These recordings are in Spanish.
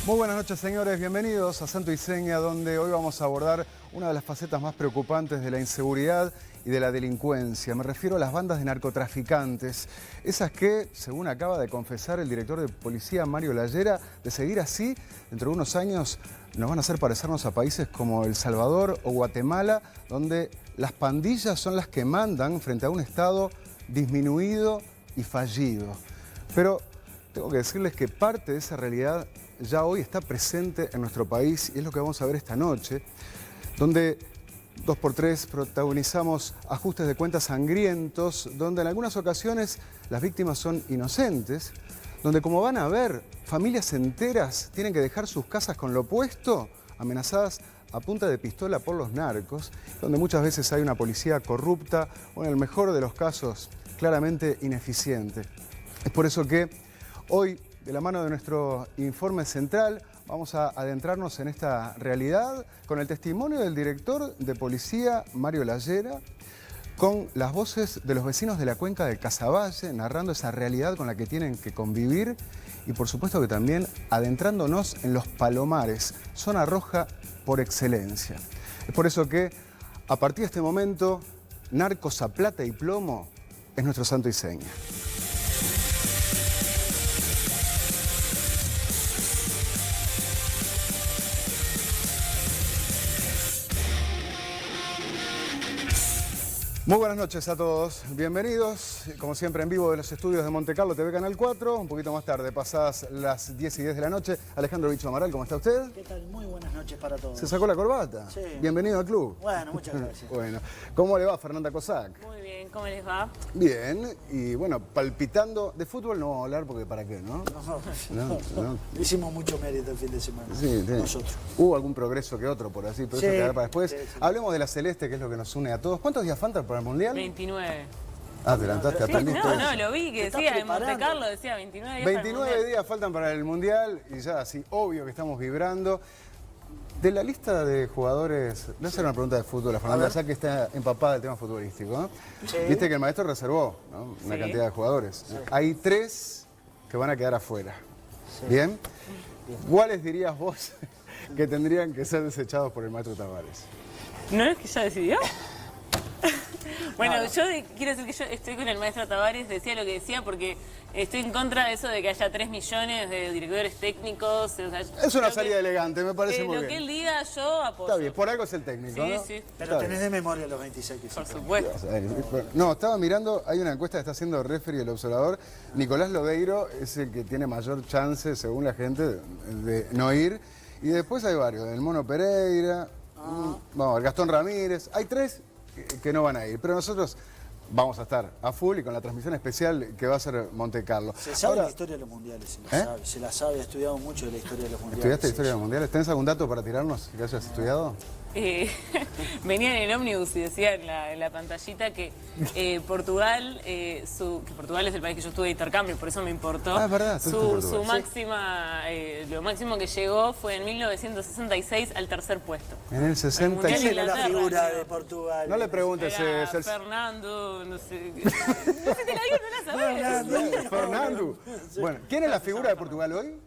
Muy buenas noches, señores. Bienvenidos a Santo y Seña, donde hoy vamos a abordar una de las facetas más preocupantes de la inseguridad y de la delincuencia. Me refiero a las bandas de narcotraficantes, esas que, según acaba de confesar el director de policía Mario Lallera, de seguir así, dentro de unos años nos van a hacer parecernos a países como El Salvador o Guatemala, donde las pandillas son las que mandan frente a un Estado disminuido y fallido. Pero tengo que decirles que parte de esa realidad ya hoy está presente en nuestro país y es lo que vamos a ver esta noche, donde 2x3 protagonizamos ajustes de cuentas sangrientos, donde en algunas ocasiones las víctimas son inocentes, donde, como van a ver, familias enteras tienen que dejar sus casas con lo opuesto, amenazadas a punta de pistola por los narcos, donde muchas veces hay una policía corrupta o, en el mejor de los casos, claramente ineficiente. Es por eso que hoy, de la mano de nuestro informe central, vamos a adentrarnos en esta realidad con el testimonio del director de policía, Mario Lallera, con las voces de los vecinos de la cuenca de Casaballe, narrando esa realidad con la que tienen que convivir y, por supuesto, que también adentrándonos en los Palomares, zona roja por excelencia. Es por eso que, a partir de este momento, Narcos a Plata y Plomo es nuestro Santo y Seña. Muy buenas noches a todos, bienvenidos, como siempre en vivo de los estudios de Montecarlo TV Canal 4, un poquito más tarde, pasadas las 10:10 de la noche. Alejandro Bicho Amaral, ¿cómo está usted? ¿Qué tal? Muy buenas noches para todos. ¿Se sacó la corbata? Sí. Bienvenido al club. Bueno, muchas gracias. Bueno, ¿cómo le va, Fernanda Cossack? Muy bien, ¿cómo les va? Bien, y bueno, palpitando, de fútbol no vamos a hablar porque ¿para qué, no? No. Hicimos mucho mérito el fin de semana. Sí, nosotros. Hubo algún progreso que otro por así, pero Sí, eso quedará para después. sí, sí. Hablemos de la Celeste, que es lo que nos une a todos. ¿Cuántos días faltan para el Mundial? 29. Adelantaste, Sí, ¿estás listo? no, lo vi que Te estás decía en preparando. Monte Carlo, decía 29 días. 29 días faltan para el Mundial y ya así, obvio que estamos vibrando. De la lista de jugadores, le voy a hacer una pregunta de fútbol a Fernanda, ya que está empapada del tema futbolístico, ¿no? Sí. Viste que el maestro reservó, ¿no?, una Sí. cantidad de jugadores. Hay 3 que van a quedar afuera. ¿Bien? ¿Cuáles dirías vos que tendrían que ser desechados por el maestro Tavares? ¿No es que ya decidió? Bueno, yo quiero decir que yo estoy con el maestro Tavares, decía lo que decía porque estoy en contra de eso de que haya 3 millones de directores técnicos. O sea, Es una salida elegante, me parece muy lo bien. que él diga, yo apoyo. Está bien, por algo es el técnico, Sí, ¿no? sí. Pero Está tenés bien. de memoria los 26 que Por hiciste. supuesto. No, estaba mirando, hay una encuesta que está haciendo Referee, el observador. Nicolás Lodeiro es el que tiene mayor chance, según la gente, de no ir. Y después hay varios, el Mono Pereira, vamos, el Gastón Ramírez. Hay 3 que no van a ir, pero nosotros vamos a estar a full y con la transmisión especial que va a ser Monte Carlo. Se sabe Ahora, la historia de los mundiales, se la sabe, ha estudiado mucho de la historia de los mundiales. ¿estudiaste la historia de sí. los mundiales? ¿Tenés algún dato para tirarnos que hayas estudiado? Venía en el ómnibus y decía en la pantallita que Portugal, que Portugal es el país que yo estuve de intercambio, por eso me importó. Ah, es verdad, estuviste en Portugal. Su máxima, lo máximo que llegó fue en 1966 al tercer puesto. En el Mundial 66. ¿Quién era la Inglaterra, figura creo. de Portugal? No le preguntes, Era Celso. Fernando, no sé. No sé, te la digo, no la sabés. Fernando. Bueno, ¿quién es la figura de Portugal hoy?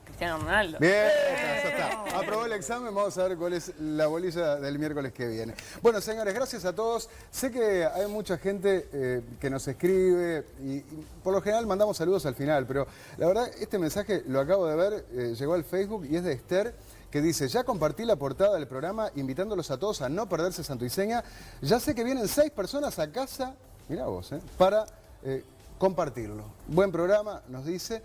Cristiano Ronaldo. Bien, ya está. Aprobó el examen, vamos a ver cuál es la bolilla del miércoles que viene. Bueno, señores, gracias a todos. Sé que hay mucha gente que nos escribe y por lo general mandamos saludos al final, pero la verdad este mensaje lo acabo de ver, llegó al Facebook y es de Esther, que dice: ya compartí la portada del programa invitándolos a todos a no perderse Santo y Seña. Ya sé que vienen 6 personas a casa, mirá vos, para compartirlo. Buen programa, nos dice.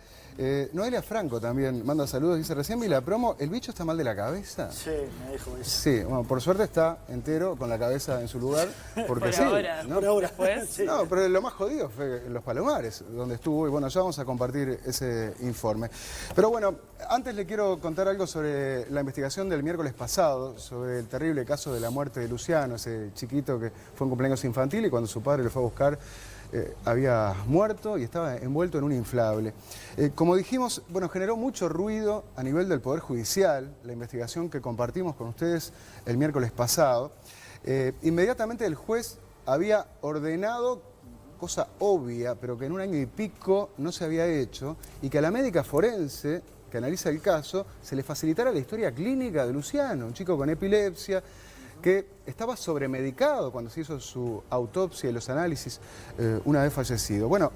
Noelia Franco también manda saludos, dice: recién vi la promo, ¿el bicho está mal de la cabeza? Sí, me dijo eso. Sí, bueno, por suerte está entero, con la cabeza en su lugar, porque Por sí, ahora. ¿no? Por ahora. Después. Sí. No, pero lo más jodido fue en los Palomares, donde estuvo, y bueno, ya vamos a compartir ese informe. Pero bueno, antes le quiero contar algo sobre la investigación del miércoles pasado, sobre el terrible caso de la muerte de Luciano, ese chiquito que fue un cumpleaños infantil y cuando su padre lo fue a buscar había muerto y estaba envuelto en un inflable. Como dijimos, bueno, generó mucho ruido a nivel del Poder Judicial, la investigación que compartimos con ustedes el miércoles pasado. Inmediatamente el juez había ordenado, cosa obvia, pero que en un año y pico no se había hecho, y que a la médica forense que analiza el caso, se le facilitara la historia clínica de Luciano, un chico con epilepsia, que estaba sobremedicado cuando se hizo su autopsia y los análisis una vez fallecido. Bueno,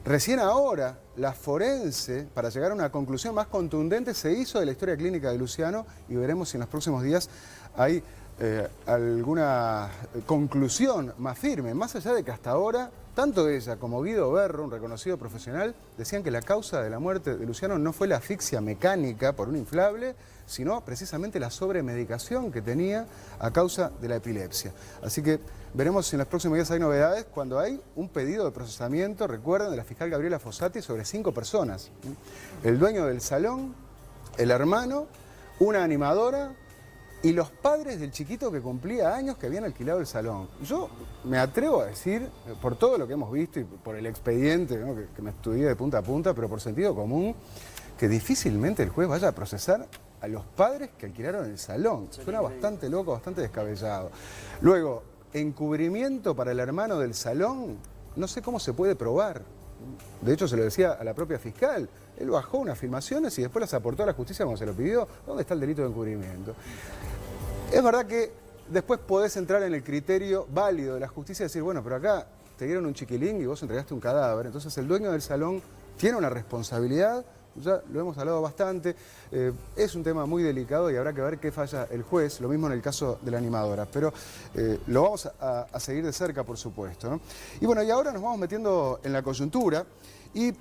recién ahora la forense, para llegar a una conclusión más contundente, se hizo de la historia clínica de Luciano y veremos si en los próximos días hay alguna conclusión más firme, más allá de que hasta ahora tanto ella como Guido Berro, un reconocido profesional, decían que la causa de la muerte de Luciano no fue la asfixia mecánica por un inflable, sino precisamente la sobremedicación que tenía a causa de la epilepsia. Así que veremos si en los próximos días hay novedades cuando hay un pedido de procesamiento, recuerden, de la fiscal Gabriela Fossati sobre 5 personas. El dueño del salón, el hermano, una animadora y los padres del chiquito que cumplía años que habían alquilado el salón. Yo me atrevo a decir, por todo lo que hemos visto y por el expediente, ¿no?, que me estudié de punta a punta, pero por sentido común, que difícilmente el juez vaya a procesar a los padres que alquilaron el salón. Suena bastante loco, bastante descabellado. Luego, encubrimiento para el hermano del salón, no sé cómo se puede probar. De hecho, se lo decía a la propia fiscal. Él bajó unas filmaciones y después las aportó a la justicia cuando se lo pidió. ¿Dónde está el delito de encubrimiento? Es verdad que después podés entrar en el criterio válido de la justicia y decir, bueno, pero acá te dieron un chiquilín y vos entregaste un cadáver. Entonces el dueño del salón tiene una responsabilidad, ya lo hemos hablado bastante. Es un tema muy delicado y habrá que ver qué falla el juez, lo mismo en el caso de la animadora. Pero lo vamos a seguir de cerca, por supuesto, ¿no? Y bueno, y ahora nos vamos metiendo en la coyuntura. Y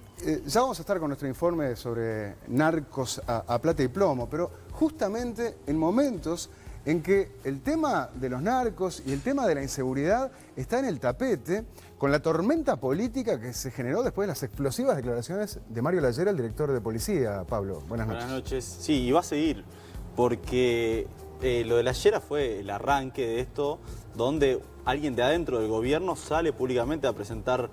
ya vamos a estar con nuestro informe sobre narcos a plata y plomo, pero justamente en momentos en que el tema de los narcos y el tema de la inseguridad está en el tapete, con la tormenta política que se generó después de las explosivas declaraciones de Mario Layera, el director de policía. Pablo, buenas noches. Buenas noches. Sí, y va a seguir, porque lo de Layera fue el arranque de esto, donde alguien de adentro del gobierno sale públicamente a presentar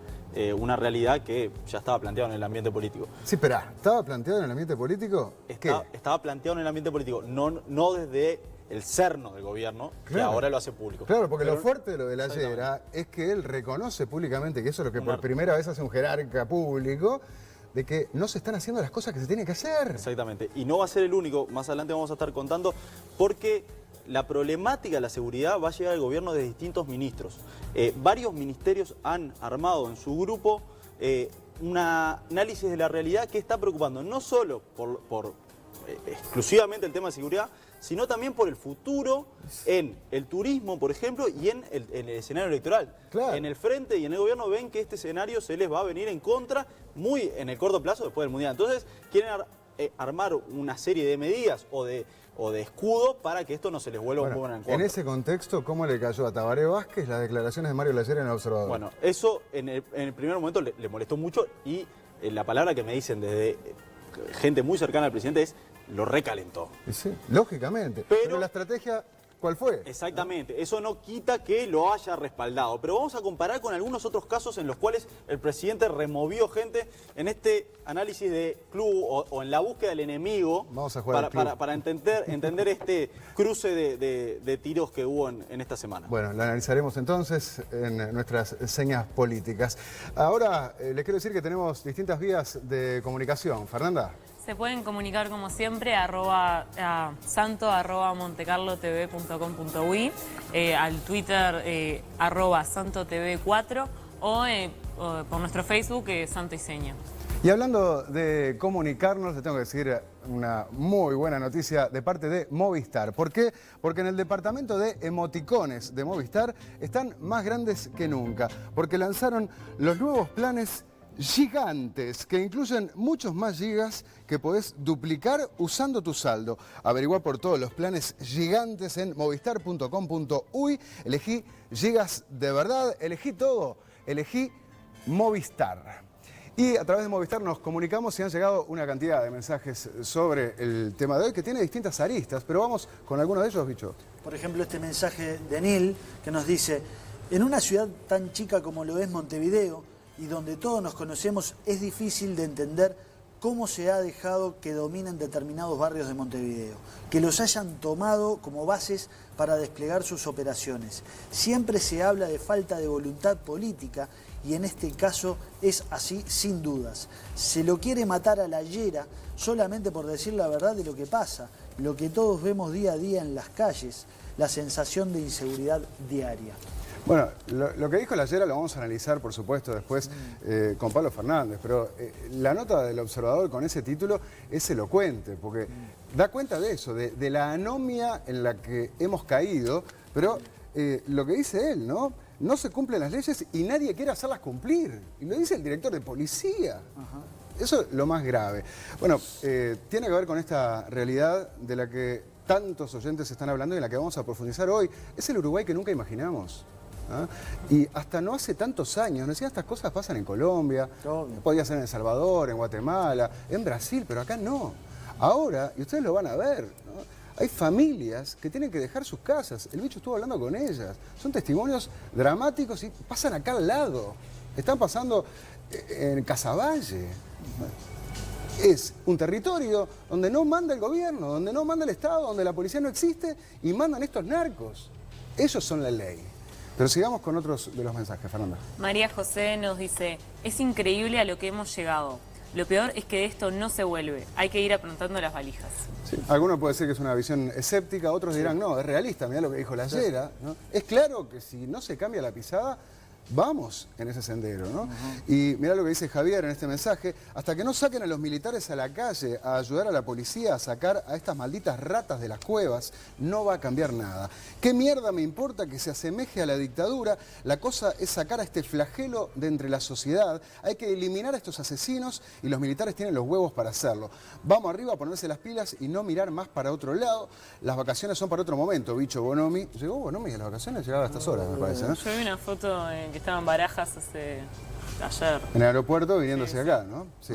una realidad que ya estaba planteada en el ambiente político. Sí, espera, ¿estaba planteado en el ambiente político? Estaba planteado en el ambiente político, no desde el cerno del gobierno, claro, que ahora lo hace público. Claro, porque lo fuerte de lo de Layera es que él reconoce públicamente, que eso es lo que por primera vez hace un jerarca público, de que no se están haciendo las cosas que se tienen que hacer. Exactamente, y no va a ser el único, más adelante vamos a estar contando, porque la problemática de la seguridad va a llegar al gobierno de distintos ministros. Varios ministerios han armado en su grupo un análisis de la realidad que está preocupando no solo por exclusivamente el tema de seguridad, sino también por el futuro en el turismo, por ejemplo, y en el escenario electoral. Claro. En el frente y en el gobierno ven que este escenario se les va a venir en contra muy en el corto plazo después del Mundial. Entonces quieren armar una serie de medidas o de escudo para que esto no se les vuelva un poco en contra. En ese contexto, ¿cómo le cayó a Tabaré Vázquez las declaraciones de Mario Layera en El Observador? Bueno, eso en el primer momento le molestó mucho y la palabra que me dicen desde gente muy cercana al presidente es lo recalentó. Sí, lógicamente. Pero la estrategia, ¿cuál fue? Exactamente. Eso no quita que lo haya respaldado. Pero vamos a comparar con algunos otros casos en los cuales el presidente removió gente en este análisis de club o en la búsqueda del enemigo. Vamos a jugar para entender este cruce de tiros que hubo en esta semana. Bueno, la analizaremos entonces en nuestras señas políticas. Ahora, les quiero decir que tenemos distintas vías de comunicación. Fernanda. Se pueden comunicar como siempre a santo@montecarlotv.com.uy, al Twitter @santotv4 o por nuestro Facebook Santo y Seña. Y hablando de comunicarnos, le tengo que decir una muy buena noticia de parte de Movistar. ¿Por qué? Porque en el departamento de emoticones de Movistar están más grandes que nunca, porque lanzaron los nuevos planes gigantes que incluyen muchos más gigas que podés duplicar usando tu saldo. Averigua por todos los planes gigantes en movistar.com.uy. Elegí gigas de verdad, elegí todo, elegí Movistar. Y a través de Movistar nos comunicamos y han llegado una cantidad de mensajes sobre el tema de hoy que tiene distintas aristas, pero vamos con alguno de ellos, Bicho. Por ejemplo, este mensaje de Neil que nos dice: en una ciudad tan chica como lo es Montevideo, y donde todos nos conocemos, es difícil de entender cómo se ha dejado que dominen determinados barrios de Montevideo, que los hayan tomado como bases para desplegar sus operaciones. Siempre se habla de falta de voluntad política y en este caso es así sin dudas. Se lo quiere matar a la Llera solamente por decir la verdad de lo que pasa, lo que todos vemos día a día en las calles, la sensación de inseguridad diaria. Bueno, lo que dijo la Llera lo vamos a analizar, por supuesto, después con Pablo Fernández, pero la nota del Observador con ese título es elocuente, porque da cuenta de eso, de la anomia en la que hemos caído, pero lo que dice él, ¿no? No se cumplen las leyes y nadie quiere hacerlas cumplir. Y lo dice el director de policía. Ajá. Eso es lo más grave. Bueno, tiene que ver con esta realidad de la que tantos oyentes están hablando y en la que vamos a profundizar hoy. Es el Uruguay que nunca imaginamos. ¿Ah? Y hasta no hace tantos años, no decía, estas cosas pasan en Colombia, podía ser en El Salvador, en Guatemala, en Brasil, pero acá no. Ahora, y ustedes lo van a ver, ¿no? Hay familias que tienen que dejar sus casas, el bicho estuvo hablando con ellas, son testimonios dramáticos y pasan acá al lado, están pasando en Casaballe. Es un territorio donde no manda el gobierno, donde no manda el Estado, donde la policía no existe y mandan estos narcos. Ellos son la ley. Pero sigamos con otros de los mensajes, Fernanda. María José nos dice, es increíble a lo que hemos llegado. Lo peor es que de esto no se vuelve. Hay que ir aprontando las valijas. Sí. Algunos puede decir que es una visión escéptica, otros dirán, no, es realista, mirá lo que dijo la Llera, ¿no? Es claro que si no se cambia la pisada, vamos en ese sendero, ¿no? Y mirá lo que dice Javier en este mensaje, hasta que no saquen a los militares a la calle a ayudar a la policía a sacar a estas malditas ratas de las cuevas, no va a cambiar nada. ¿Qué mierda me importa que se asemeje a la dictadura? La cosa es sacar a este flagelo de entre la sociedad, hay que eliminar a estos asesinos y los militares tienen los huevos para hacerlo. Vamos arriba a ponerse las pilas y no mirar más para otro lado. Las vacaciones son para otro momento, bicho Bonomi. ¿Llegó Bonomi a las vacaciones? Llegaba a estas horas, me parece, ¿no? Yo vi una foto en que estaban Barajas ayer. En el aeropuerto viniendo hacia acá, ¿no? Sí.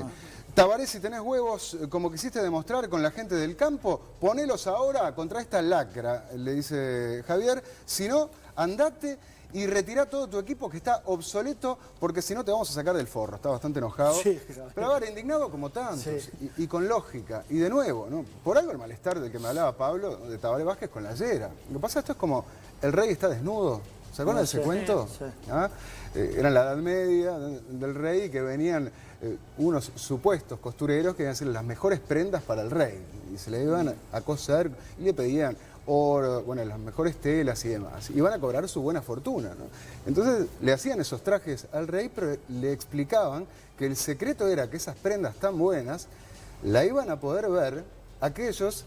Tabaré, si tenés huevos, como quisiste demostrar con la gente del campo, ponelos ahora contra esta lacra, le dice Javier. Si no, andate y retirá todo tu equipo que está obsoleto, porque si no te vamos a sacar del forro. Está bastante enojado. Sí, pero ahora indignado como tantos, sí. y con lógica. Y de nuevo, ¿no? Por algo el malestar del que me hablaba Pablo, de Tabaré Vázquez con la Llera. Lo que pasa, esto es como el rey está desnudo. ¿Se acuerdan de ese cuento? Sí. ¿Ah? Era en la Edad Media del rey que venían unos supuestos costureros que iban a hacer las mejores prendas para el rey. Y se le iban a coser y le pedían oro, bueno, las mejores telas y demás. Y iban a cobrar su buena fortuna, ¿no? Entonces le hacían esos trajes al rey, pero le explicaban que el secreto era que esas prendas tan buenas la iban a poder ver aquellos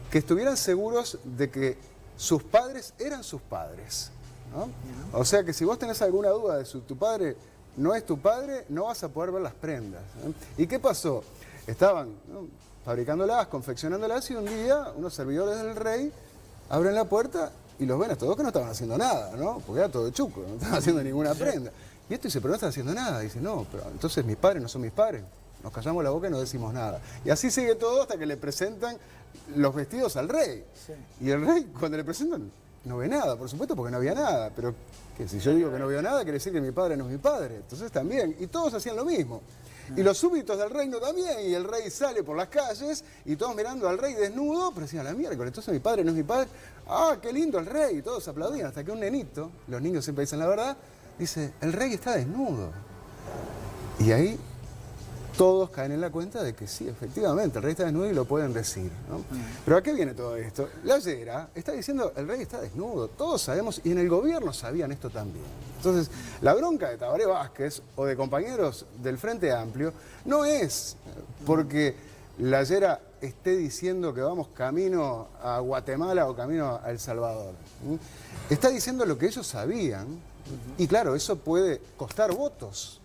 que estuvieran seguros de que sus padres eran sus padres, ¿no? O sea que si vos tenés alguna duda de si tu padre no es tu padre, no vas a poder ver las prendas, ¿no? ¿Y qué pasó? Estaban, ¿no?, fabricándolas, confeccionándolas y un día unos servidores del rey abren la puerta y los ven a todos que no estaban haciendo nada, ¿no? Porque era todo chuco, no estaban haciendo ninguna prenda. Y esto dice, pero no están haciendo nada. Dice, no, pero entonces mis padres no son mis padres. Nos callamos la boca y no decimos nada. Y así sigue todo hasta que le presentan los vestidos al rey. Sí. Y el rey, cuando le presentan, no ve nada, por supuesto, porque no había nada. Pero que si yo digo que no veo nada, quiere decir que mi padre no es mi padre. Entonces también. Y todos hacían lo mismo. Y los súbditos del reino también. Y el rey sale por las calles y todos mirando al rey desnudo, pero decían, la miércoles, entonces mi padre no es mi padre. ¡Ah, qué lindo el rey! Y todos aplaudían hasta que un nenito, los niños siempre dicen la verdad, dice, el rey está desnudo. Y ahí todos caen en la cuenta de que sí, efectivamente, el rey está desnudo y lo pueden decir, ¿no? Pero ¿a qué viene todo esto? La Llera está diciendo, el rey está desnudo, todos sabemos, y en el gobierno sabían esto también. Entonces, la bronca de Tabaré Vázquez o de compañeros del Frente Amplio no es porque la Llera esté diciendo que vamos camino a Guatemala o camino a El Salvador. Está diciendo lo que ellos sabían, y claro, eso puede costar votos.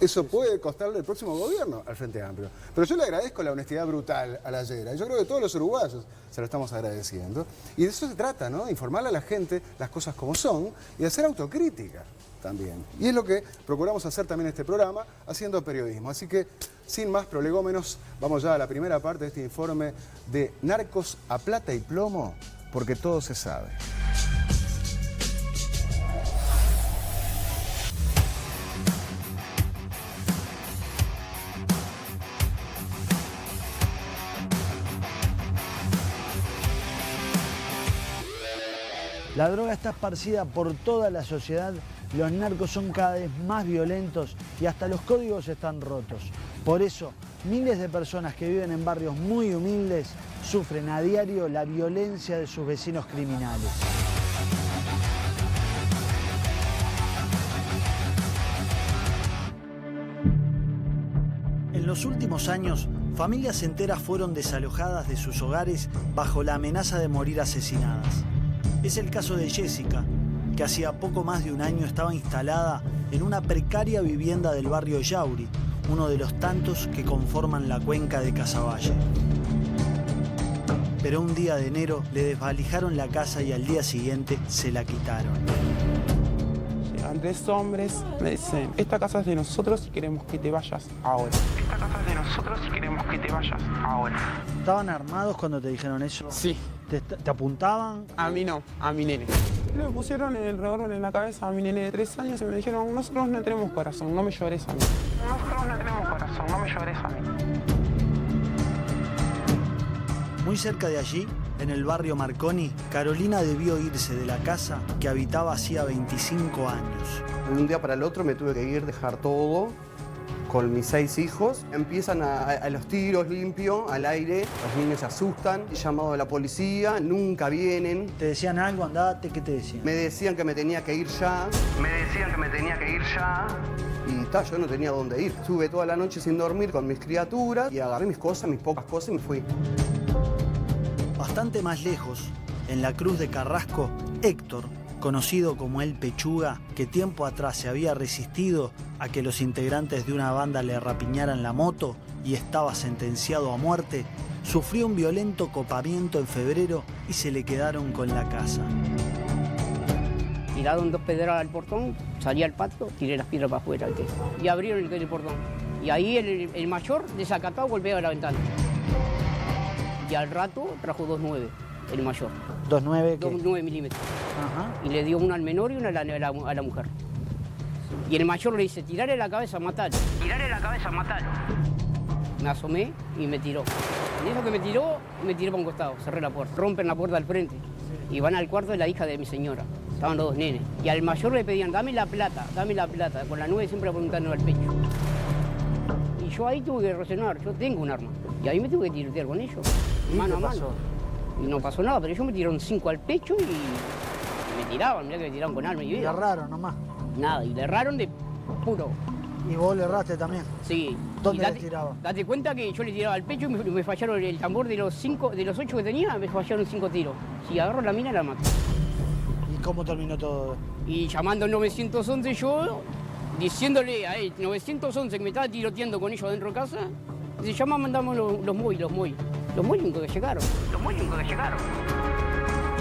Eso puede costarle el próximo gobierno al Frente Amplio. Pero yo le agradezco la honestidad brutal a la Llera. Yo creo que todos los uruguayos se lo estamos agradeciendo. Y de eso se trata, ¿no? De informarle a la gente las cosas como son y de hacer autocrítica también. Y es lo que procuramos hacer también en este programa, haciendo periodismo. Así que, sin más prolegómenos, vamos ya a la primera parte de este informe de Narcos a Plata y Plomo, porque todo se sabe. La droga está esparcida por toda la sociedad los narcos son cada vez más violentos y hasta los códigos están rotos. Por eso, miles de personas que viven en barrios muy humildes sufren a diario la violencia de sus vecinos criminales. En los últimos años, familias enteras fueron desalojadas de sus hogares bajo la amenaza de morir asesinadas. Es el caso de Jessica, que hacía poco más de un año estaba instalada en una precaria vivienda del barrio Yauri, uno de los tantos que conforman la cuenca de Casaballe. Pero un día de enero le desvalijaron la casa y al día siguiente se la quitaron. Llegan 3 hombres, me dicen, esta casa es de nosotros y queremos que te vayas ahora. Esta casa es de nosotros y queremos que te vayas ahora. ¿Estaban armados cuando te dijeron eso? Sí. ¿Te apuntaban? A mí no, a mi nene. Le pusieron el revólver en la cabeza a mi nene de 3 años y me dijeron, nosotros no tenemos corazón, no me llores a mí. Nosotros no tenemos corazón, no me llores a mí. Muy cerca de allí, en el barrio Marconi, Carolina debió irse de la casa que habitaba hacía 25 años. De un día para el otro me tuve que ir, dejar todo con mis 6 hijos. Empiezan a los tiros limpio, al aire, los niños se asustan, he llamado a la policía, nunca vienen. ¿Te decían algo? Andate, ¿qué te decían? Me decían que me tenía que ir ya. Y yo no tenía dónde ir. Estuve toda la noche sin dormir con mis criaturas y agarré mis cosas, mis pocas cosas y me fui. Bastante más lejos, en la Cruz de Carrasco, Héctor, conocido como El Pechuga, que tiempo atrás se había resistido a que los integrantes de una banda le rapiñaran la moto y estaba sentenciado a muerte, sufrió un violento copamiento en febrero y se le quedaron con la casa. Tiraron 2 pedradas al portón, salí al patio, tiré las piedras para afuera y abrieron el portón. Y ahí el mayor, desacatado, golpeaba la ventana. Y al rato trajo 2.9, el mayor. ¿2.9 qué? 2.9 milímetros. Ajá. Y le dio una al menor y una a la mujer. Y el mayor le dice, tirale la cabeza, matalo. Tirale la cabeza, matalo. Me asomé y me tiró. Y eso que me tiró para un costado, cerré la puerta. Rompen la puerta al frente y van al cuarto de la hija de mi señora. Estaban los 2 nenes. Y al mayor le pedían, dame la plata, con la 9 siempre apuntando al pecho. Y yo ahí tuve que reaccionar, yo tengo un arma. Y ahí me tuve que tirotear con ellos, mano a mano. Y no pasó nada, pero ellos me tiraron 5 al pecho y me tiraban, mirá que me tiraron con arma y vida. Le erraron nomás. Nada, y le erraron de puro. ¿Y vos le erraste también? Sí. ¿Dónde le tiraba? Date cuenta que yo le tiraba al pecho y me fallaron el tambor de los 8 que tenía, me fallaron 5 tiros. Si agarro la mina, la mato. ¿Y cómo terminó todo? Y llamando al 911 yo, diciéndole a él, 911 que me estaba tiroteando con ellos adentro de casa, se llama, mandamos los MOI. Los MOI nunca llegaron.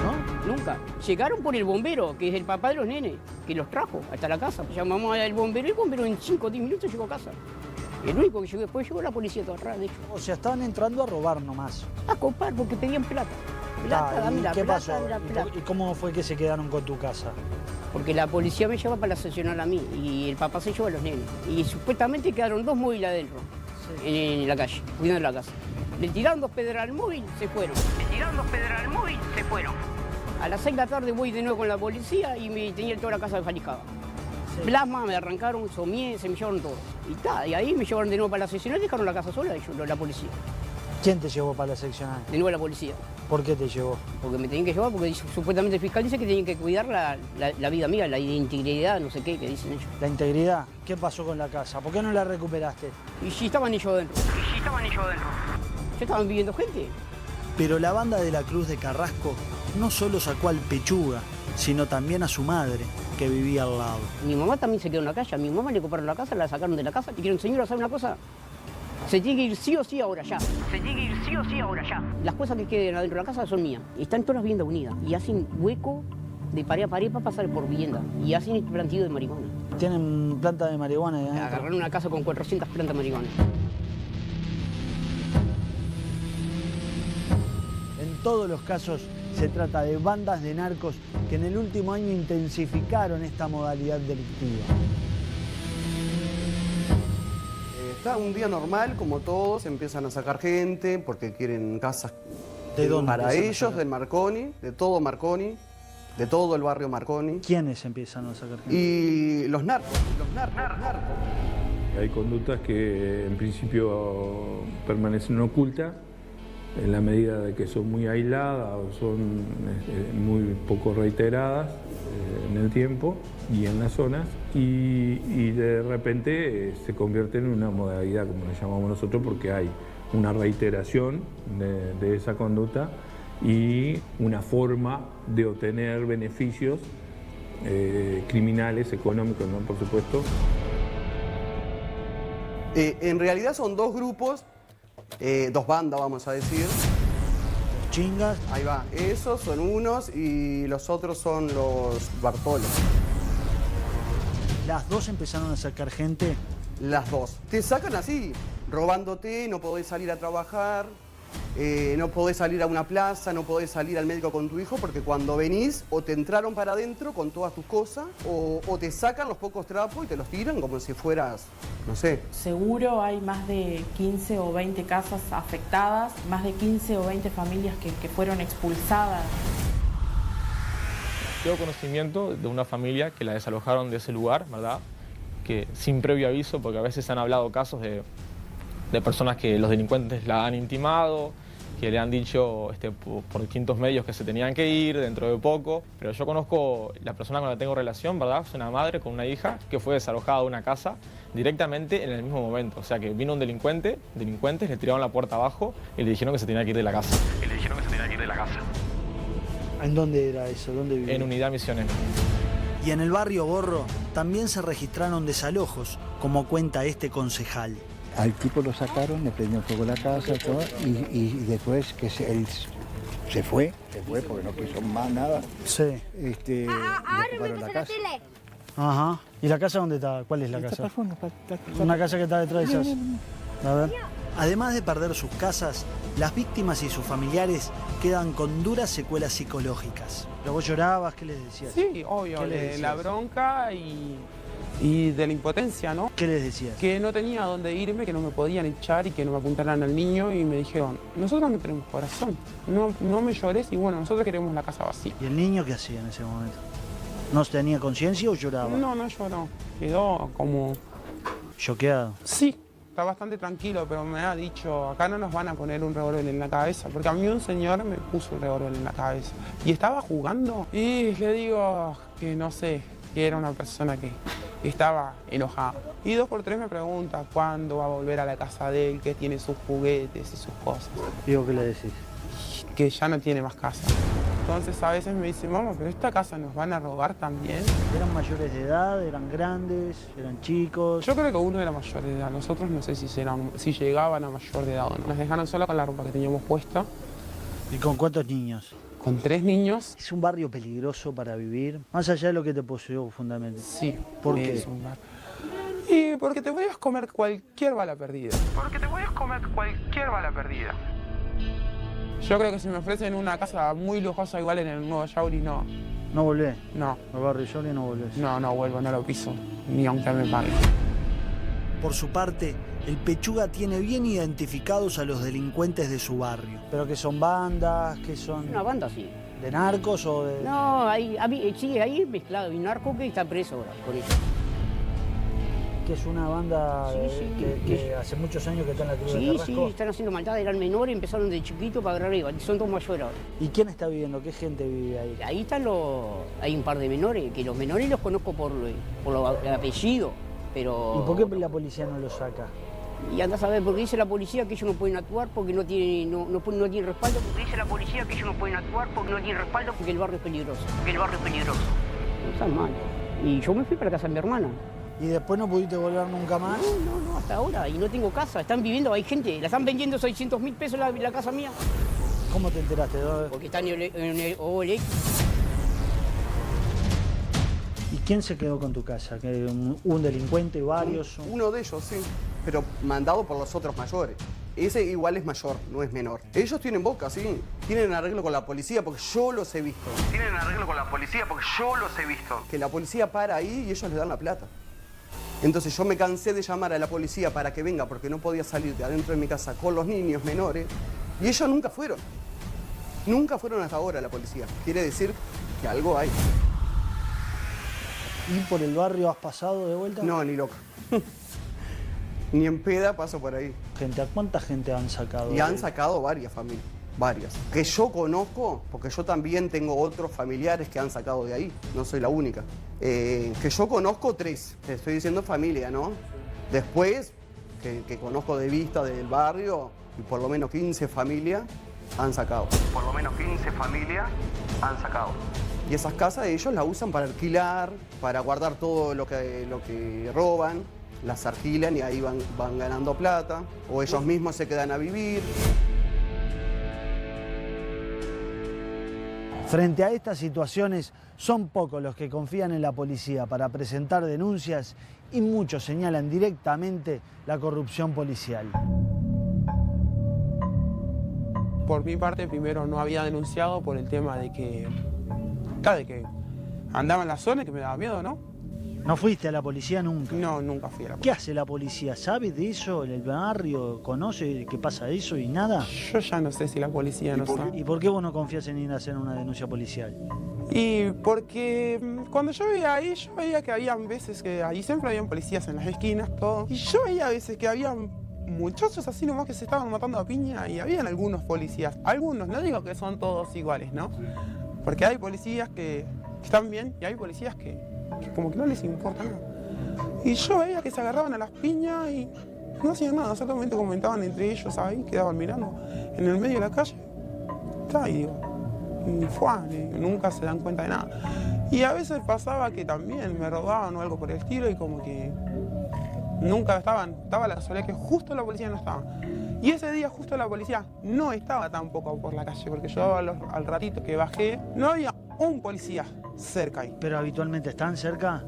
¿No? Nunca. Llegaron por el bombero, que es el papá de los nenes, que los trajo hasta la casa. Llamamos al bombero y el bombero en 5 o 10 minutos llegó a casa. El único que llegó después llegó la policía todo atrás, de hecho. O sea, estaban entrando a robar nomás. A copar porque pedían plata. Dame la ¿Qué plata, pasó? dame la plata. ¿Y cómo fue que se quedaron con tu casa? Porque la policía me lleva para seccionar a mí y el papá se lleva a los nenes. Y supuestamente quedaron 2 móviles adentro, en la calle, cuidando la casa. Le tiraron 2 pedras al móvil, se fueron. A las 6 de la tarde voy de nuevo con la policía y me tenía toda la casa desvalijada. Sí. Plasma, me arrancaron, somié, se me llevaron todo. Y ahí me llevaron de nuevo para la seccional y dejaron la casa sola, la policía. ¿Quién te llevó para la seccional? De nuevo la policía. ¿Por qué te llevó? Porque me tenían que llevar, porque supuestamente el fiscal dice que tienen que cuidar la vida mía, la integridad, no sé qué, que dicen ellos. ¿La integridad? ¿Qué pasó con la casa? ¿Por qué no la recuperaste? Y si estaban ellos dentro. ¿Ya estaban viviendo gente? Pero la banda de la Cruz de Carrasco no solo sacó al Pechuga, sino también a su madre, que vivía al lado. Mi mamá también se quedó en la calle. A mi mamá le compraron la casa, la sacaron de la casa. Y dijeron, señora, ¿sabe una cosa? Se tiene que ir sí o sí ahora ya. Las cosas que queden adentro de la casa son mías. Están todas las viviendas unidas. Y hacen hueco de pared a pared para pasar por vivienda. Y hacen el plantío de marihuana. ¿Tienen planta de marihuana ahí adentro? Agarraron una casa con 400 plantas de marihuana. En todos los casos se trata de bandas de narcos que en el último año intensificaron esta modalidad delictiva. Está un día normal, como todos, empiezan a sacar gente porque quieren casas ¿De dónde para empiezan a ellos, sacar? del Marconi, de todo Marconi. de todo el barrio Marconi. ¿Quiénes empiezan a sacar gente? Y los narcos. Hay conductas que en principio permanecen ocultas en la medida de que son muy aisladas o son muy poco reiteradas en el tiempo y en las zonas y de repente se convierte en una modalidad, como le llamamos nosotros, porque hay una reiteración de esa conducta y una forma de obtener beneficios criminales, económicos, ¿no? Por supuesto. En realidad son dos grupos, dos bandas, vamos a decir. Chingas. Ahí va, esos son unos y los otros son los Bartolos. Las dos empezaron a sacar gente. Las dos. Te sacan así, robándote, no podés salir a trabajar, no podés salir a una plaza, no podés salir al médico con tu hijo, porque cuando venís o te entraron para adentro con todas tus cosas o te sacan los pocos trapos y te los tiran como si fueras, no sé. Seguro hay más de 15 o 20 casas afectadas, más de 15 o 20 familias que fueron expulsadas. Tengo conocimiento de una familia que la desalojaron de ese lugar, ¿verdad? Que sin previo aviso, porque a veces han hablado casos de personas que los delincuentes la han intimado, que le han dicho por distintos medios que se tenían que ir dentro de poco. Pero yo conozco la persona con la que tengo relación, ¿verdad? Es una madre con una hija que fue desalojada de una casa directamente en el mismo momento. O sea que vino un delincuentes, le tiraron la puerta abajo y le dijeron que se tenía que ir de la casa. ¿En dónde era eso? ¿Dónde vivía? En Unidad Misiones. Y en el barrio Gorro también se registraron desalojos, como cuenta este concejal. Al tipo lo sacaron, le prendieron fuego la casa todo, y después que él se fue porque no quiso más nada. Sí. Le ocuparon la casa. Ajá. ¿Y la casa dónde está? ¿Cuál es la casa? Una casa que está detrás de esas. A ver. Además de perder sus casas, las víctimas y sus familiares quedan con duras secuelas psicológicas. ¿Pero vos llorabas? ¿Qué les decías? Sí, obvio, ¿Qué les de decías? la bronca y de la impotencia, ¿no? ¿Qué les decías? Que no tenía a dónde irme, que no me podían echar y que no me apuntaran al niño y me dijeron, nosotros no tenemos corazón, no me llores y bueno, nosotros queremos la casa vacía. ¿Y el niño qué hacía en ese momento? ¿No tenía conciencia o lloraba? No lloró, quedó como... ¿Choqueado? Sí, está bastante tranquilo, pero me ha dicho, acá no nos van a poner un revólver en la cabeza, porque a mí un señor me puso un revólver en la cabeza y estaba jugando y le digo que no sé, que era una persona que estaba enojada. Y 2 por 3 me pregunta cuándo va a volver a la casa de él, que tiene sus juguetes y sus cosas. Digo, ¿qué le decís? Que ya no tiene más casa. Entonces a veces me dice, mamá, pero esta casa nos van a robar también. ¿Eran mayores de edad? ¿Eran grandes? ¿Eran chicos? Yo creo que uno era mayor de edad. Nosotros no sé si llegaban a mayor de edad o no. Nos dejaron sola con la ropa que teníamos puesta. ¿Y con cuántos niños? Con 3 niños. ¿Es un barrio peligroso para vivir? Más allá de lo que te poseyó fundamentalmente. Sí. ¿Por qué? Es un barrio. Y porque te podías comer cualquier bala perdida. Yo creo que si me ofrecen una casa muy lujosa igual en el Nuevo Yauri, no. ¿No volvés? No. Al barrio Yauri no volvés. No vuelvo, no lo piso. Ni aunque me paguen. Por su parte, el Pechuga tiene bien identificados a los delincuentes de su barrio. ¿Pero que son bandas? ¿Que son Una banda, sí. de narcos o de...? No, ahí es mezclado. Hay un narco que está preso ahora, por eso. Que es una banda Sí, que hace muchos años que está en la Cruz de Sí, Carrasco. están haciendo maldades, eran menores, empezaron de chiquito para arriba, son todos mayores ahora. ¿Y quién está viviendo? ¿Qué gente vive ahí? Ahí están hay un par de menores, que los menores los conozco por el apellido, pero... ¿Y por qué la policía no lo saca? Y andás a ver, porque dice la policía que ellos no pueden actuar porque no tienen respaldo. Porque dice la policía que ellos no pueden actuar porque no tienen respaldo porque el barrio es peligroso. No están mal. Y yo me fui para casa de mi hermana. ¿Y después no pudiste volver nunca más? No, hasta ahora. Y no tengo casa. Están viviendo, hay gente, la están vendiendo 600.000 pesos la casa mía. ¿Cómo te enteraste? Porque está en el OLX. ¿Y quién se quedó con tu casa? ¿Que un delincuente, varios? Uno de ellos, sí, pero mandado por los otros mayores. Ese igual es mayor, no es menor. Ellos tienen boca, sí. Tienen arreglo con la policía porque yo los he visto. Que la policía para ahí y ellos les dan la plata. Entonces yo me cansé de llamar a la policía para que venga porque no podía salir de adentro de mi casa con los niños menores. Y ellos nunca fueron. Nunca fueron hasta ahora a la policía. Quiere decir que algo hay. ¿Y por el barrio has pasado de vuelta? No, ni loca. Ni en peda paso por ahí. ¿A cuánta gente han sacado? Y han sacado varias familias, varias. Que yo conozco, porque yo también tengo otros familiares que han sacado de ahí, no soy la única. Que yo conozco 3, te estoy diciendo familia, ¿no? Después, que conozco de vista del barrio, y por lo menos 15 familias han sacado. Por lo menos 15 familias han sacado. Y esas casas ellos las usan para alquilar, para guardar todo lo que roban. Las alquilan y ahí van ganando plata, o ellos mismos se quedan a vivir. Frente a estas situaciones, son pocos los que confían en la policía para presentar denuncias y muchos señalan directamente la corrupción policial. Por mi parte, primero no había denunciado por el tema de que andaba en la zona y que me daba miedo, ¿no? ¿No fuiste a la policía nunca? No, nunca fui a la ¿Qué policía. hace la policía? ¿Sabe de eso en el barrio? ¿Conoce que pasa eso y nada? Yo ya no sé si la policía no sabe. ¿Y por qué vos no confías en ir a hacer una denuncia policial? Y porque cuando yo veía ahí, yo veía que había veces que ahí siempre habían policías en las esquinas, todo. Y yo veía a veces que había muchachos así nomás que se estaban matando a piña y habían algunos policías. Algunos, no digo que son todos iguales, ¿no? Porque hay policías que están bien y hay policías que como que no les importa nada. Y yo veía que se agarraban a las piñas y no hacían nada, solamente comentaban entre ellos ahí, quedaban mirando en el medio de la calle. Y digo, nunca se dan cuenta de nada. Y a veces pasaba que también me robaban o algo por el estilo y como que nunca estaba la casualidad que justo la policía no estaba. Y ese día justo la policía no estaba tampoco por la calle, porque yo al ratito que bajé no había un policía cerca ahí. ¿Pero habitualmente están cerca?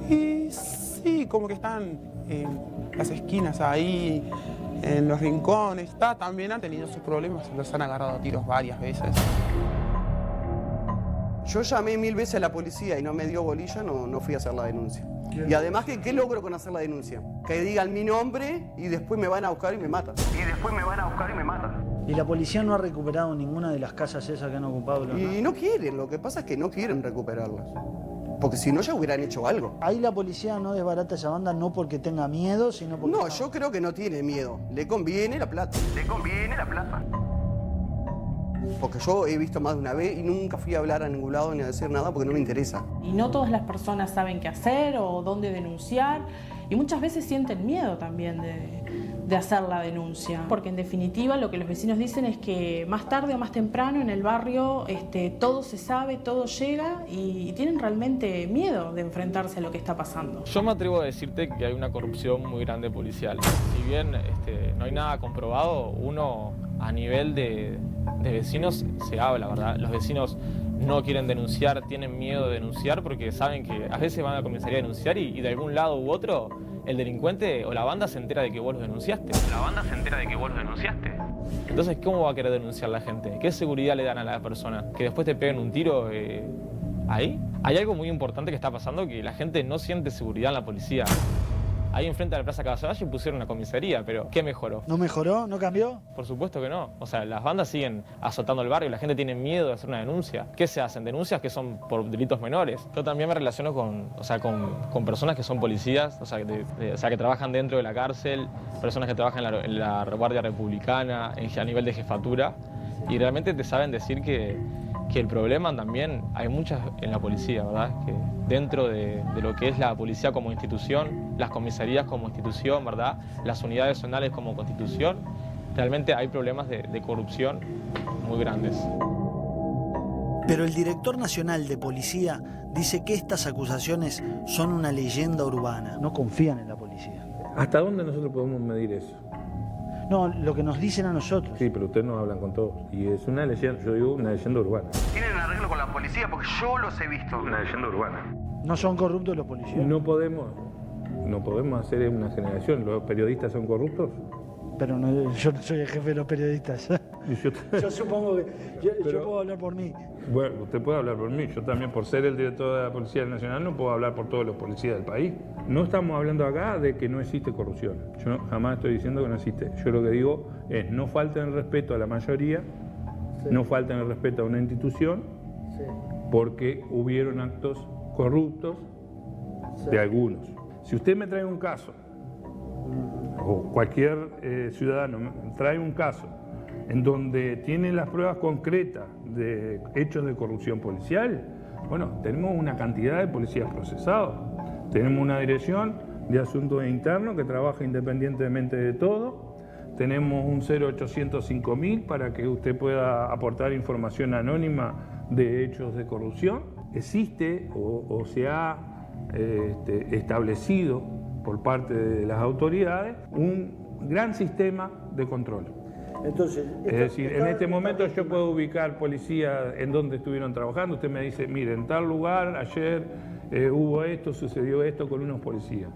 Y sí, como que están en las esquinas ahí, en los rincones. También han tenido sus problemas, los han agarrado a tiros varias veces. Yo llamé 1000 veces a la policía y no me dio bolilla, no fui a hacer la denuncia. Y además, ¿qué logro con hacer la denuncia? Que digan mi nombre y después me van a buscar y me matan. ¿Y la policía no ha recuperado ninguna de las casas esas que han ocupado los Y no quieren, lo que pasa es que no quieren recuperarlas. Porque si no ya hubieran hecho algo. Ahí la policía no desbarata esa banda no porque tenga miedo, sino porque... No, yo creo que no tiene miedo. Le conviene la plata. Porque yo he visto más de una vez y nunca fui a hablar a ningún lado ni a decir nada porque no me interesa. Y no todas las personas saben qué hacer o dónde denunciar y muchas veces sienten miedo también de hacer la denuncia. Porque en definitiva lo que los vecinos dicen es que más tarde o más temprano en el barrio todo se sabe, todo llega y tienen realmente miedo de enfrentarse a lo que está pasando. Yo me atrevo a decirte que hay una corrupción muy grande policial. Si bien no hay nada comprobado, uno a nivel de vecinos se habla, ¿verdad? Los vecinos no quieren denunciar, tienen miedo de denunciar porque saben que a veces van a la comisaría a denunciar y de algún lado u otro el delincuente o la banda se entera de que vos lo denunciaste. Entonces, ¿cómo va a querer denunciar la gente? ¿Qué seguridad le dan a la persona? ¿Que después te peguen un tiro ahí? Hay algo muy importante que está pasando, que la gente no siente seguridad en la policía. Ahí enfrente de la Plaza Caballalle pusieron una comisaría, pero ¿qué mejoró? ¿No mejoró? ¿No cambió? Por supuesto que no. O sea, las bandas siguen azotando el barrio y la gente tiene miedo de hacer una denuncia. ¿Qué se hacen? Denuncias que son por delitos menores. Yo también me relaciono con personas que son policías, que trabajan dentro de la cárcel, personas que trabajan en la Guardia Republicana, a nivel de jefatura, y realmente te saben decir que el problema también hay muchas en la policía, ¿verdad? Que dentro de lo que es la policía como institución, las comisarías como institución, ¿verdad? Las unidades zonales como constitución, realmente hay problemas de corrupción muy grandes. Pero el director nacional de policía dice que estas acusaciones son una leyenda urbana. No confían en la policía. ¿Hasta dónde nosotros podemos medir eso? No, lo que nos dicen a nosotros. Sí, pero ustedes no hablan con todos. Y es una leyenda, yo digo una leyenda urbana. Tienen arreglo con la policía porque yo los he visto. Una leyenda urbana. ¿No son corruptos los policías? No podemos hacer una generación. ¿Los periodistas son corruptos? Pero no, yo no soy el jefe de los periodistas. Yo supongo que yo puedo hablar por mí. Bueno, usted puede hablar por mí. Yo también, por ser el director de la Policía Nacional, no puedo hablar por todos los policías del país. No estamos hablando acá de que no existe corrupción. Yo jamás estoy diciendo que no existe. Yo lo que digo es no falten el respeto a la mayoría, no falten el respeto a una institución porque hubieron actos corruptos de algunos. Si usted me trae un caso, o cualquier ciudadano trae un caso en donde tiene las pruebas concretas de hechos de corrupción policial, bueno, tenemos una cantidad de policías procesados, tenemos una dirección de asuntos internos que trabaja independientemente de todo, tenemos un 0800 5000 para que usted pueda aportar información anónima de hechos de corrupción. Existe o se ha establecido por parte de las autoridades un gran sistema de control. Entonces, es decir, en este momento yo puedo ubicar policías en donde estuvieron trabajando. Usted me dice, mire, en tal lugar ayer hubo esto, sucedió esto con unos policías.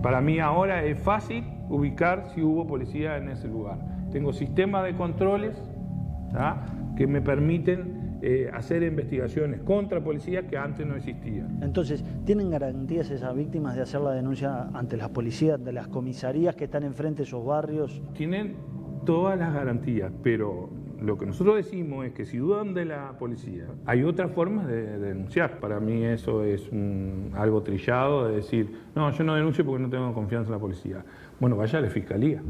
Para mí ahora es fácil ubicar si hubo policía en ese lugar. Tengo sistemas de controles, ¿tá?, que me permiten hacer investigaciones contra policías que antes no existían. Entonces, ¿tienen garantías esas víctimas de hacer la denuncia ante las policías, de las comisarías que están enfrente de esos barrios? Tienen todas las garantías, pero lo que nosotros decimos es que si dudan de la policía, hay otras formas de denunciar. Para mí eso es algo trillado de decir, no, yo no denuncio porque no tengo confianza en la policía. Bueno, vaya a la fiscalía.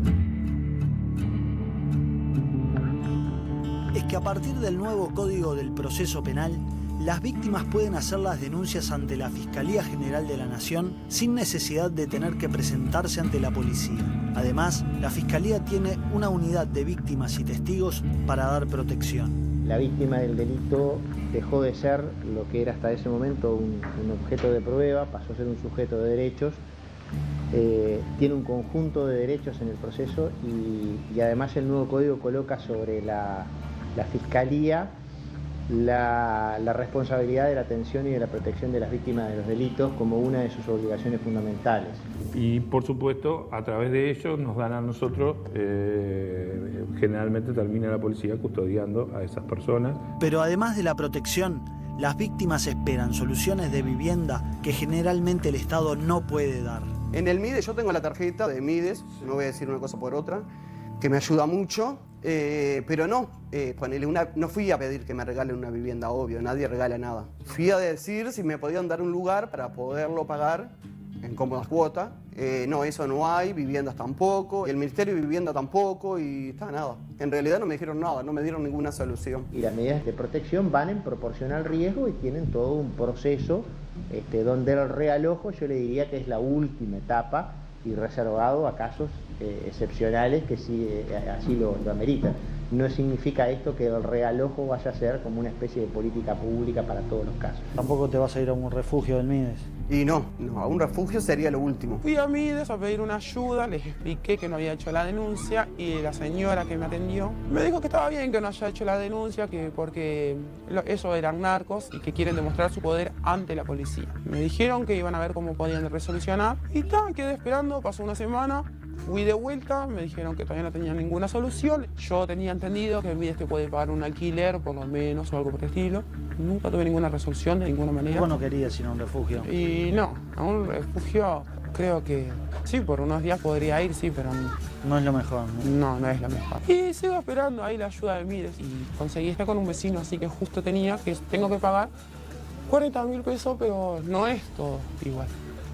Es que a partir del nuevo Código del Proceso Penal, las víctimas pueden hacer las denuncias ante la Fiscalía General de la Nación sin necesidad de tener que presentarse ante la policía. Además, la Fiscalía tiene una unidad de víctimas y testigos para dar protección. La víctima del delito dejó de ser lo que era hasta ese momento un objeto de prueba, pasó a ser un sujeto de derechos, tiene un conjunto de derechos en el proceso y además el nuevo código coloca sobre la Fiscalía la responsabilidad de la atención y de la protección de las víctimas de los delitos como una de sus obligaciones fundamentales. Y por supuesto, a través de ellos nos dan a nosotros, generalmente termina la policía custodiando a esas personas. Pero además de la protección, las víctimas esperan soluciones de vivienda que generalmente el Estado no puede dar. En el MIDES, yo tengo la tarjeta de MIDES, no voy a decir una cosa por otra, que me ayuda mucho, pero no, no fui a pedir que me regalen una vivienda, obvio, nadie regala nada. Fui a decir si me podían dar un lugar para poderlo pagar en cómodas cuotas. No, eso no hay, viviendas tampoco, y el Ministerio de Vivienda tampoco, y está nada. En realidad no me dijeron nada, no me dieron ninguna solución. Y las medidas de protección van en proporción al riesgo y tienen todo un proceso donde el realojo yo le diría que es la última etapa y reservado a casos excepcionales que sí, así lo ameritan. No significa esto que el realojo vaya a ser como una especie de política pública para todos los casos. ¿Tampoco te vas a ir a un refugio del MIDES? Y no, a un refugio sería lo último. Fui a MIDES a pedir una ayuda, les expliqué que no había hecho la denuncia y la señora que me atendió me dijo que estaba bien que no haya hecho la denuncia, que porque eso eran narcos y que quieren demostrar su poder ante la policía. Me dijeron que iban a ver cómo podían resolucionar y quedé esperando, pasó una semana. Fui de vuelta, me dijeron que todavía no tenían ninguna solución. Yo tenía entendido que el MIDES te puede pagar un alquiler, por lo menos, o algo por el estilo. Nunca tuve ninguna resolución de ninguna manera. ¿Vos no querías ir a un refugio? Y no, a un refugio creo que sí, por unos días podría ir, sí, pero no es lo mejor, ¿no? No es lo mejor. Y sigo esperando ahí la ayuda del MIDES. Y conseguí estar con un vecino, así que justo tengo que pagar 40.000 pesos, pero no es todo igual.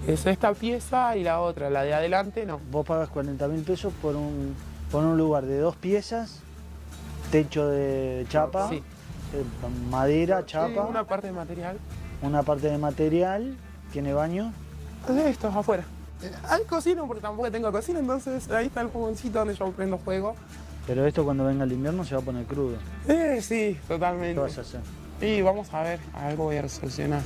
Es esta pieza y la otra, la de adelante no. Vos pagas 40.000 pesos por un lugar de 2 piezas, techo de chapa, sí. Madera, chapa. Sí, una parte de material. Una parte de material, ¿tiene baño? Esto es afuera. Hay cocina porque tampoco tengo cocina, entonces ahí está el fogoncito donde yo prendo fuego. Pero esto cuando venga el invierno se va a poner crudo. Sí, totalmente. ¿Qué vas a hacer? Y vamos a ver, algo voy a resolucionar.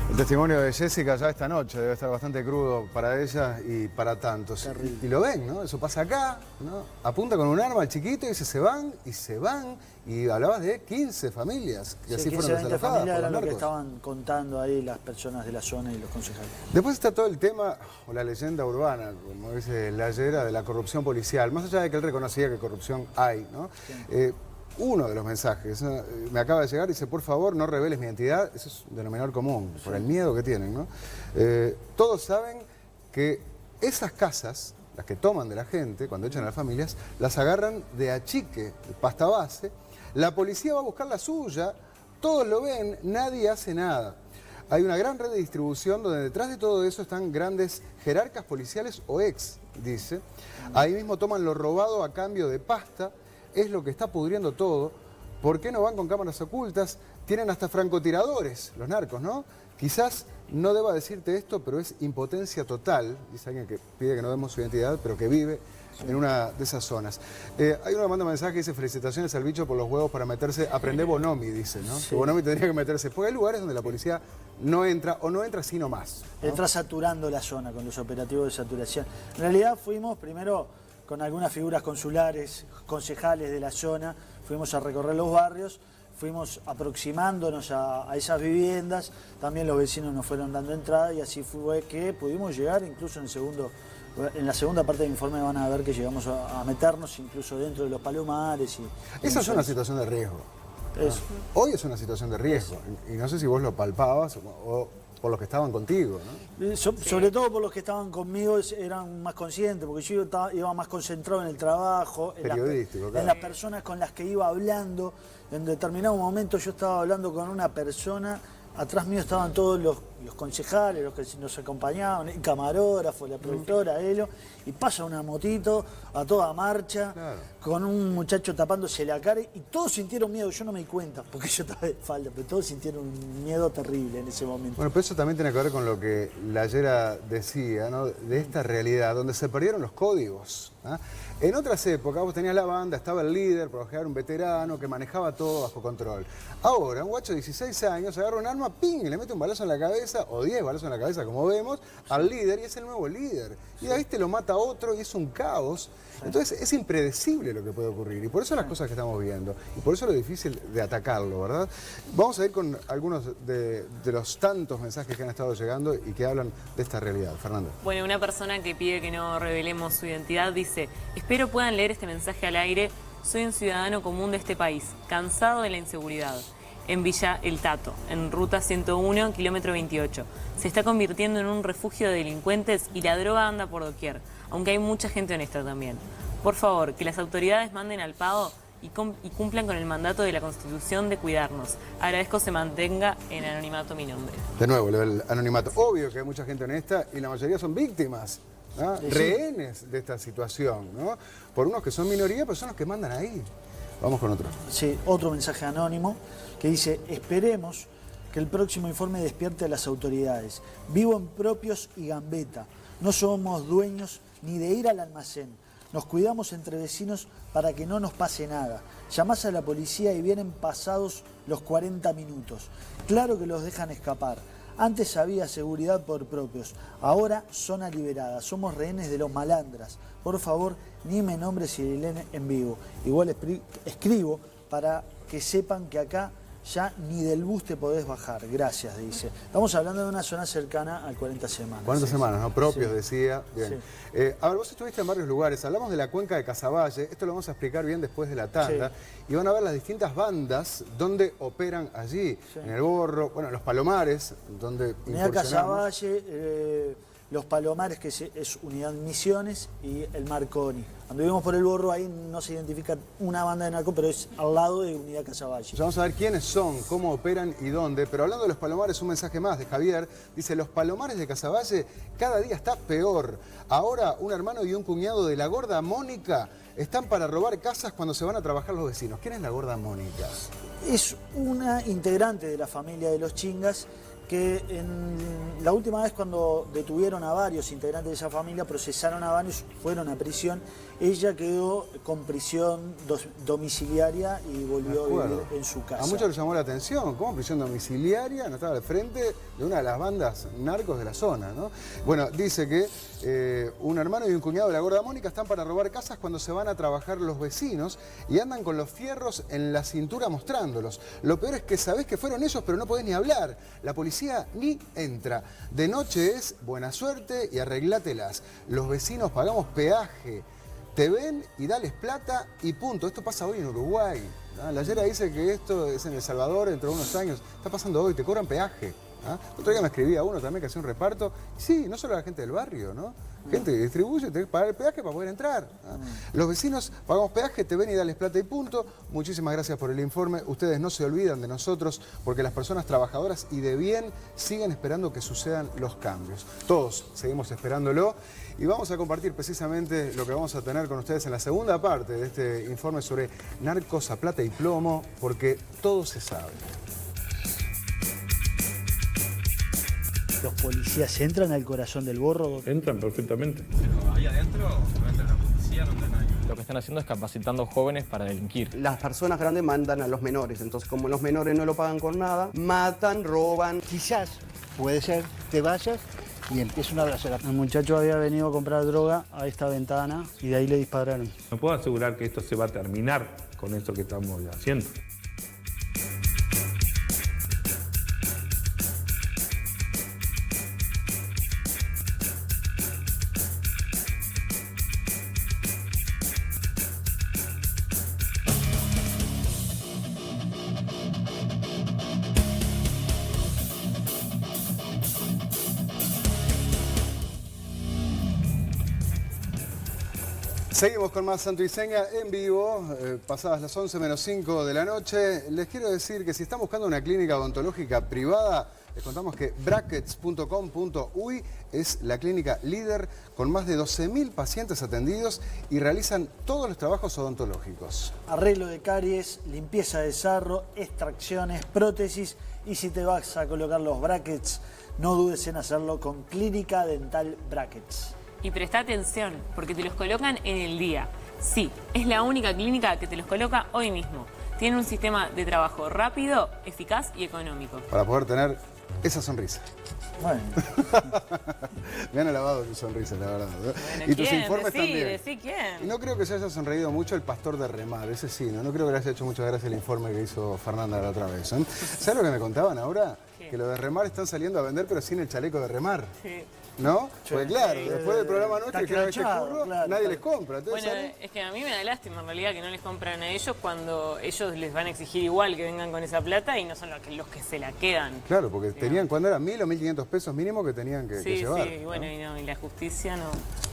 El testimonio de Jessica ya esta noche debe estar bastante crudo para ella y para tantos. Y lo ven, ¿no? Eso pasa acá, ¿no? Apunta con un arma al chiquito y dice se van. Y hablabas de 15 familias que así fueron desalojadas por los era lo que narcos. estaban contando ahí las personas de la zona y los concejales. Después está todo el tema, o la leyenda urbana, como dice la Yera, de la corrupción policial. Más allá de que él reconocía que corrupción hay, ¿no? Sí. Uno de los mensajes me acaba de llegar y dice, por favor, no reveles mi identidad. Eso es un denominador común, por el miedo que tienen, ¿no? Todos saben que esas casas las que toman de la gente, cuando echan a las familias, las agarran de achique, de pasta base. La policía va a buscar la suya, todos lo ven, nadie hace nada. Hay una gran red de distribución donde detrás de todo eso están grandes jerarcas policiales o ex, dice. Ahí mismo toman lo robado a cambio de pasta, es lo que está pudriendo todo. ¿Por qué no van con cámaras ocultas? Tienen hasta francotiradores, los narcos, ¿no? Quizás no deba decirte esto, pero es impotencia total. Dice alguien que pide que no demos su identidad, pero que vive en una de esas zonas. Hay uno que manda un mensaje que dice: felicitaciones al bicho por los huevos para meterse. Aprender Bonomi, dice, ¿no? Sí. Que Bonomi tendría que meterse. Porque hay lugares donde la policía no entra o no entra así nomás, ¿no? Entra saturando la zona con los operativos de saturación. En realidad fuimos primero con algunas figuras consulares, concejales de la zona, fuimos a recorrer los barrios, fuimos aproximándonos a esas viviendas, también los vecinos nos fueron dando entrada y así fue que pudimos llegar, incluso en la segunda parte del informe van a ver que llegamos a meternos incluso dentro de los palomares. Esa es una situación de riesgo. Hoy es una situación de riesgo y no sé si vos lo palpabas o por los que estaban contigo, ¿no? Sobre todo por los que estaban conmigo eran más conscientes, porque yo iba más concentrado en el trabajo, en las personas con las que iba hablando. En determinado momento yo estaba hablando con una persona, atrás mío estaban todos los concejales, los que nos acompañaban, el camarógrafo, la productora, Elo, y pasa una motito a toda marcha, con un muchacho tapándose la cara, y todos sintieron miedo. Yo no me di cuenta, porque yo estaba de espalda, pero todos sintieron un miedo terrible en ese momento. Bueno, pero eso también tiene que ver con lo que la Yera decía, ¿no? De esta realidad, donde se perdieron los códigos, ¿ah? En otras épocas vos tenías la banda, estaba el líder, por lo general un veterano, que manejaba todo bajo control. Ahora, un guacho de 16 años agarra un arma, ¡ping!, y le mete un balazo en la cabeza, o 10 balazos en la cabeza, como vemos, al líder, y es el nuevo líder. Y ahí te lo mata otro, y es un caos. Entonces, es impredecible lo que puede ocurrir, y por eso las cosas que estamos viendo, y por eso lo difícil de atacarlo, ¿verdad? Vamos a ir con algunos de los tantos mensajes que han estado llegando y que hablan de esta realidad. Fernanda. Bueno, una persona que pide que no revelemos su identidad dice: espero puedan leer este mensaje al aire. Soy un ciudadano común de este país, cansado de la inseguridad. En Villa El Tato, en ruta 101, kilómetro 28. Se está convirtiendo en un refugio de delincuentes y la droga anda por doquier, aunque hay mucha gente honesta también. Por favor, que las autoridades manden al pago y cumplan con el mandato de la Constitución de cuidarnos. Agradezco se mantenga en anonimato mi nombre. De nuevo, el anonimato. Obvio que hay mucha gente honesta y la mayoría son víctimas, ¿no? Rehenes de esta situación, ¿no? Por unos que son minoría, pero son los que mandan ahí. Vamos con otro. Sí, otro mensaje anónimo que dice: esperemos que el próximo informe despierte a las autoridades. Vivo en Propios y Gambetta. No somos dueños ni de ir al almacén. Nos cuidamos entre vecinos para que no nos pase nada. Llamás a la policía y vienen pasados los 40 minutos. Claro que los dejan escapar. Antes había seguridad por Propios, ahora zona liberada. Somos rehenes de los malandras. Por favor, ni me nombres Sirilene en vivo. Igual escribo para que sepan que acá ya ni del bus te podés bajar. Gracias, dice. Estamos hablando de una zona cercana al 40 semanas. 40 semanas, ¿no? Propios, sí. Decía. Bien. Sí. A ver, vos estuviste en varios lugares. Hablamos de la cuenca de Casaballe. Esto lo vamos a explicar bien después de la tanda. Sí. Y van a ver las distintas bandas donde operan allí. Sí. En el Borro, bueno, los Palomares, donde Unidad Casaballe, los Palomares, que es Unidad Misiones, y el Marconi. Cuando vivimos por el Borro, ahí no se identifica una banda de narco, pero es al lado de Unidad Casaballe. Ya vamos a ver quiénes son, cómo operan y dónde. Pero hablando de los Palomares, un mensaje más de Javier. Dice: los Palomares de Casaballe cada día está peor. Ahora un hermano y un cuñado de la gorda Mónica están para robar casas cuando se van a trabajar los vecinos. ¿Quién es la gorda Mónica? Es una integrante de la familia de los Chingas, que en la última vez cuando detuvieron a varios integrantes de esa familia, procesaron a varios, fueron a prisión, ella quedó con prisión domiciliaria y volvió a vivir en su casa. A muchos les llamó la atención, ¿cómo prisión domiciliaria? No estaba al frente de una de las bandas narcos de la zona, ¿no? Bueno, dice que un hermano y un cuñado de la gorda Mónica están para robar casas cuando se van a trabajar los vecinos y andan con los fierros en la cintura mostrándolos. Lo peor es que sabés que fueron ellos, pero no podés ni hablar. La policía ni entra. De noche es buena suerte y arreglátelas. Los vecinos pagamos peaje. Te ven y dales plata y punto. Esto pasa hoy en Uruguay. La Yera dice que esto es en El Salvador dentro de unos años. Está pasando hoy, te cobran peaje. Otro día me escribía uno también que hacía un reparto. Sí, no solo la gente del barrio, ¿no? Gente que distribuye, tenés que pagar el peaje para poder entrar. Los vecinos pagamos peaje, te ven y dales plata y punto. Muchísimas gracias por el informe. Ustedes no se olvidan de nosotros porque las personas trabajadoras y de bien siguen esperando que sucedan los cambios. Todos seguimos esperándolo y vamos a compartir precisamente lo que vamos a tener con ustedes en la segunda parte de este informe sobre narcos a plata y plomo, porque todo se sabe. ¿Los policías entran al corazón del borro? Entran perfectamente. Pero ahí adentro no entra la policía, no entra nadie. Lo que están haciendo es capacitando jóvenes para delinquir. Las personas grandes mandan a los menores, entonces como los menores no lo pagan con nada, matan, roban. Quizás, puede ser, te vayas y empieza una balacera. El muchacho había venido a comprar droga a esta ventana y de ahí le dispararon. No puedo asegurar que esto se va a terminar con esto que estamos haciendo. Seguimos con más Santo y Seña en vivo, pasadas las 11 menos 5 de la noche. Les quiero decir que si están buscando una clínica odontológica privada, les contamos que brackets.com.uy es la clínica líder con más de 12.000 pacientes atendidos y realizan todos los trabajos odontológicos. Arreglo de caries, limpieza de sarro, extracciones, prótesis y si te vas a colocar los brackets, no dudes en hacerlo con Clínica Dental Brackets. Y presta atención, porque te los colocan en el día. Sí, es la única clínica que te los coloca hoy mismo. Tiene un sistema de trabajo rápido, eficaz y económico. Para poder tener esa sonrisa. Bueno. Me han alabado tu sonrisa, la verdad. Bueno, y tus ¿quién? informes también. Decí quién. Y no creo que se haya sonreído mucho el pastor de Remar, ese sí, no creo que le haya hecho mucha gracia el informe que hizo Fernanda la otra vez. ¿Sabes lo que me contaban ahora? ¿Qué? Que los de Remar están saliendo a vender pero sin el chaleco de remar. Sí. ¿No? Porque claro, después del programa anoche que este curro, claro, nadie les compra. Entonces, Bueno, ¿sale? es que a mí me da lástima en realidad que no les compran a ellos cuando ellos les van a exigir igual que vengan con esa plata y no son los que se la quedan. Claro, porque tenían, cuando era 1.000 o 1.500 pesos mínimo que tenían que llevar. Sí, y bueno, ¿no? y la justicia no.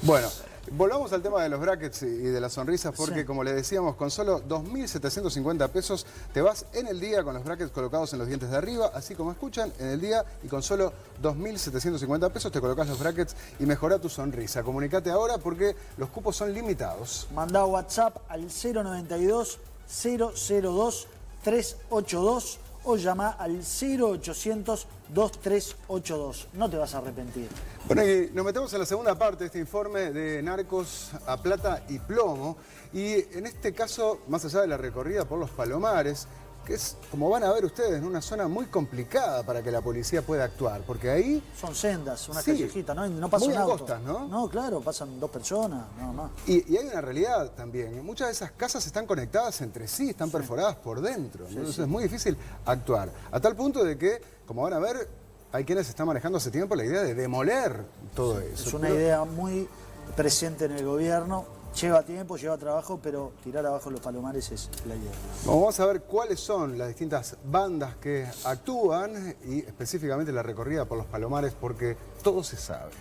Bueno, volvamos al tema de los brackets y de las sonrisas porque, Sí. como le decíamos, con solo 2.750 pesos te vas en el día con los brackets colocados en los dientes de arriba, así como escuchan, en el día, y con solo 2.750 pesos te colocas los brackets y mejora tu sonrisa. Comunicate ahora porque los cupos son limitados. Mandá WhatsApp al 092 002 382 o llama al 0800 2382. No te vas a arrepentir. Bueno, y nos metemos en la segunda parte de este informe de narcos a plata y plomo. Y en este caso, más allá de la recorrida por los Palomares, que es, como van a ver ustedes, una zona muy complicada para que la policía pueda actuar, porque ahí... Son sendas, una Sí, callejita, no pasa muy un auto. angostas, ¿no? No, claro, pasan dos personas, nada más. Y hay una realidad también. Muchas de esas casas están conectadas entre sí, están perforadas por dentro. Entonces es muy difícil actuar. A tal punto de que, como van a ver, hay quienes están manejando hace tiempo la idea de demoler todo eso. Es una idea muy presente en el gobierno. Lleva tiempo, lleva trabajo, pero tirar abajo los Palomares es la idea. Vamos a ver cuáles son las distintas bandas que actúan y específicamente la recorrida por los Palomares, porque todo se sabe.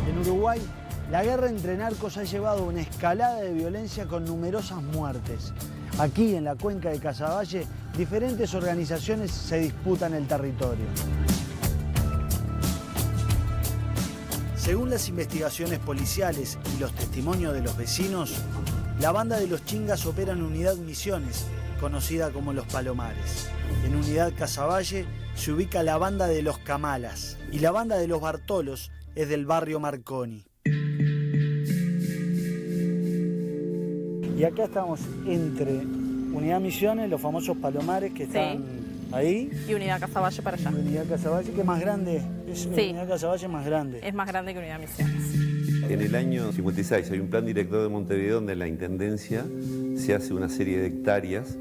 En Uruguay, la guerra entre narcos ha llevado a una escalada de violencia con numerosas muertes. Aquí, en la cuenca de Casaballe, diferentes organizaciones se disputan el territorio. Según las investigaciones policiales y los testimonios de los vecinos, la banda de los Chingas opera en Unidad Misiones, conocida como Los Palomares. En Unidad Casaballe se ubica la banda de los Camalas y la banda de los Bartolos es del barrio Marconi. Y acá estamos entre Unidad Misiones, los famosos Palomares que están ahí. Y Unidad Casaballe para allá. Y Unidad Casaballe, que es más grande. Sí. Unidad Casaballe es más grande. Es más grande que Unidad Misiones. En el año 56 hay un plan director de Montevideo donde la Intendencia se hace una serie de hectáreas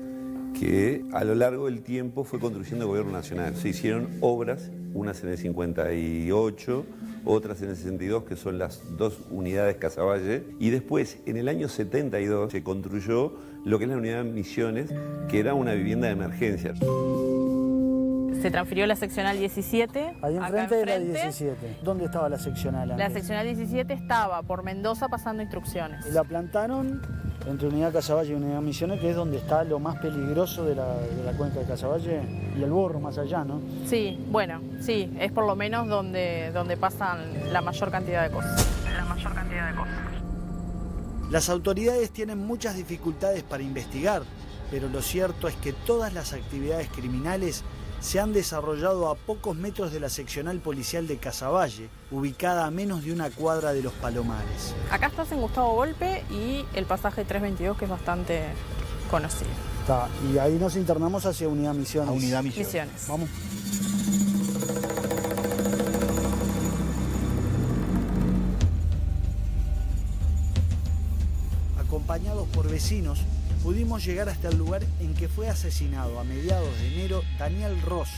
que a lo largo del tiempo fue construyendo el gobierno nacional. Se hicieron obras, unas en el 58, otras en el 62, que son las 2 unidades Casaballe, y después, en el año 72, se construyó lo que es la unidad Misiones, que era una vivienda de emergencia. Se transfirió la seccional 17. Ahí acá enfrente de la enfrente. 17. ¿Dónde estaba la seccional antes? La seccional 17 estaba por Mendoza pasando instrucciones. Y la plantaron entre Unidad Casaballe y Unidad Misiones, que es donde está lo más peligroso de la cuenca de Casaballe y el Borro más allá, ¿no? Sí, bueno, sí, es por lo menos donde pasan la mayor cantidad de cosas. Las autoridades tienen muchas dificultades para investigar, pero lo cierto es que todas las actividades criminales se han desarrollado a pocos metros de la seccional policial de Casaballe, ubicada a menos de una cuadra de Los Palomares. Acá estás en Gustavo Volpe y el pasaje 322, que es bastante conocido. Está, y ahí nos internamos hacia Unidad Misiones. A Unidad Misiones. Vamos. Acompañados por vecinos, pudimos llegar hasta el lugar en que fue asesinado a mediados de enero Daniel Ross,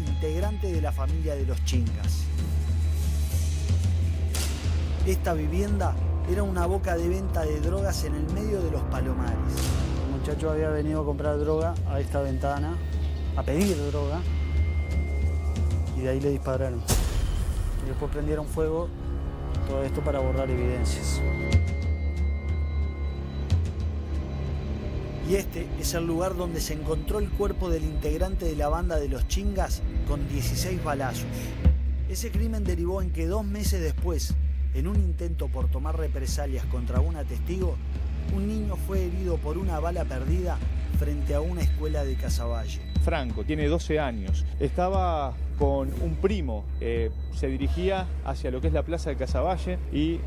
integrante de la familia de los Chingas. Esta vivienda era una boca de venta de drogas en el medio de Los Palomares. El muchacho había venido a comprar droga a esta ventana, a pedir droga, y de ahí le dispararon. Y después prendieron fuego, todo esto para borrar evidencias. Y este es el lugar donde se encontró el cuerpo del integrante de la banda de los Chingas con 16 balazos. Ese crimen derivó en que 2 meses después, en un intento por tomar represalias contra una testigo, un niño fue herido por una bala perdida frente a una escuela de Casaballe. Franco tiene 12 años, estaba con un primo, se dirigía hacia lo que es la plaza de Casaballe y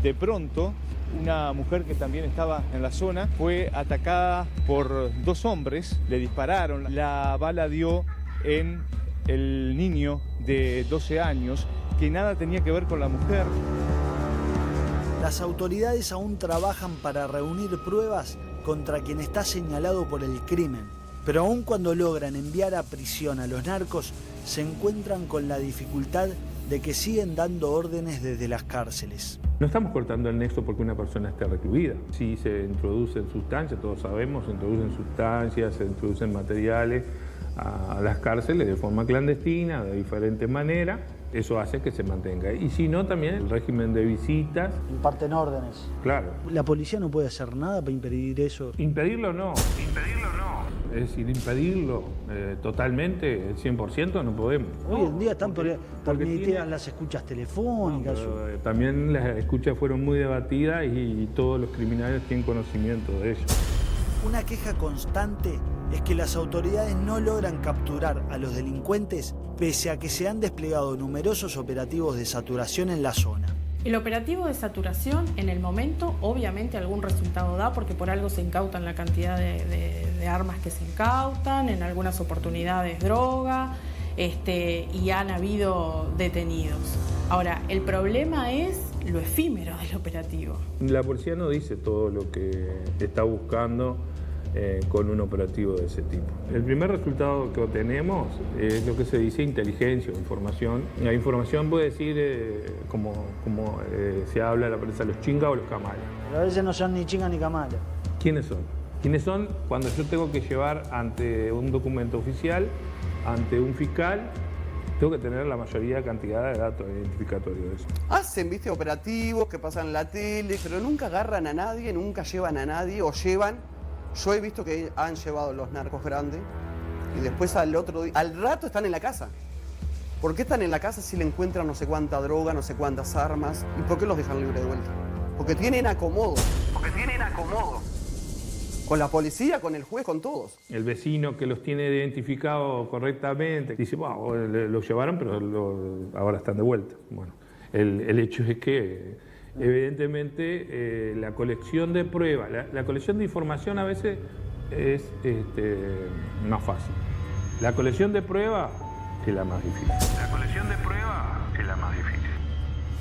de pronto una mujer que también estaba en la zona fue atacada por 2 hombres, le dispararon, la bala dio en el niño de 12 años que nada tenía que ver con la mujer. Las autoridades aún trabajan para reunir pruebas contra quien está señalado por el crimen, pero aun cuando logran enviar a prisión a los narcos, se encuentran con la dificultad de que siguen dando órdenes desde las cárceles. No estamos cortando el nexo porque una persona esté recluida. Si se introducen sustancias, todos sabemos, se introducen sustancias, se introducen materiales a las cárceles de forma clandestina, de diferente manera. Eso hace que se mantenga. Y si no, también el régimen de visitas. Imparten órdenes. Claro. ¿La policía no puede hacer nada para impedir eso? Impedirlo no. Es decir, impedirlo totalmente, el 100% no podemos. Hoy en día están permitidas tiene... las escuchas telefónicas. No, pero, también las escuchas fueron muy debatidas y todos los criminales tienen conocimiento de ello. Una queja constante es que las autoridades no logran capturar a los delincuentes pese a que se han desplegado numerosos operativos de saturación en la zona. El operativo de saturación en el momento obviamente algún resultado da porque por algo se incautan la cantidad de armas que se incautan, en algunas oportunidades droga y han habido detenidos. Ahora, el problema es lo efímero del operativo. La policía no dice todo lo que está buscando con un operativo de ese tipo. El primer resultado que obtenemos es lo que se dice inteligencia o información. La información puede decir, como se habla en la prensa, los chingas o los camales. Pero a veces no son ni chingas ni camales. ¿Quiénes son? ¿Quiénes son cuando yo tengo que llevar ante un documento oficial, ante un fiscal? Tengo que tener la mayoría de cantidad de datos identificatorios de eso. Hacen, viste, operativos que pasan en la tele, pero nunca agarran a nadie, nunca llevan a nadie o llevan. Yo he visto que han llevado los narcos grandes y después al otro día, al rato están en la casa. ¿Por qué están en la casa si le encuentran no sé cuánta droga, no sé cuántas armas? ¿Y por qué los dejan libre de vuelta? Porque tienen acomodo. Con la policía, con el juez, con todos. El vecino que los tiene identificados correctamente dice, wow, los llevaron, pero ahora están de vuelta. Bueno, el hecho es que evidentemente la colección de pruebas, la colección de información a veces es más fácil. La colección de pruebas es la más difícil.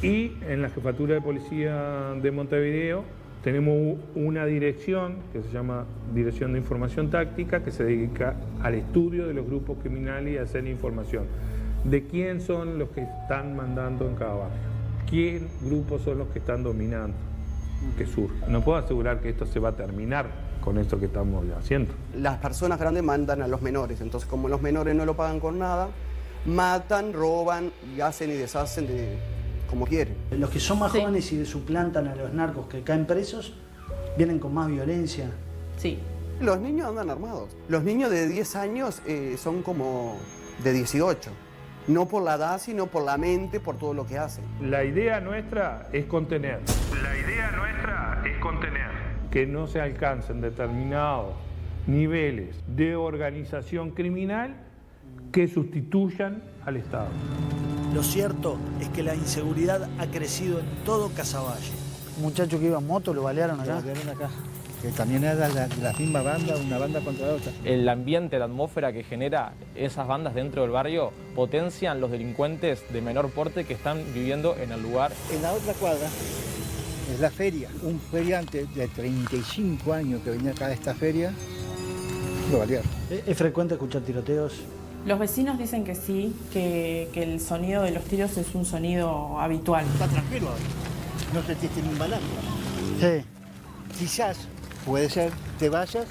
Y en la Jefatura de Policía de Montevideo tenemos una dirección que se llama Dirección de Información Táctica, que se dedica al estudio de los grupos criminales y a hacer información de quién son los que están mandando en cada barrio. qué grupos son los que están dominando, que surge. No puedo asegurar que esto se va a terminar con esto que estamos haciendo. Las personas grandes mandan a los menores, entonces como los menores no lo pagan con nada, matan, roban y hacen y deshacen como quieren. Los que son más jóvenes y suplantan a los narcos que caen presos, vienen con más violencia. Sí. Los niños andan armados. Los niños de 10 años son como de 18. No por la edad, sino por la mente, por todo lo que hacen. La idea nuestra es contener. Que no se alcancen determinados niveles de organización criminal que sustituyan al Estado. Lo cierto es que la inseguridad ha crecido en todo Casaballe. Un muchacho que iba en moto lo balearon acá. Que también era la misma banda, una banda contra la otra. El ambiente, la atmósfera que genera esas bandas dentro del barrio potencian los delincuentes de menor porte que están viviendo en el lugar. En la otra cuadra es la feria. Un feriante de 35 años que venía acá a esta feria, lo balearon. ¿Es frecuente escuchar tiroteos? Los vecinos dicen que sí, que el sonido de los tiros es un sonido habitual. Está tranquilo ahora, no sentiste ni un balazo. Sí. Quizás, puede ser, te vayas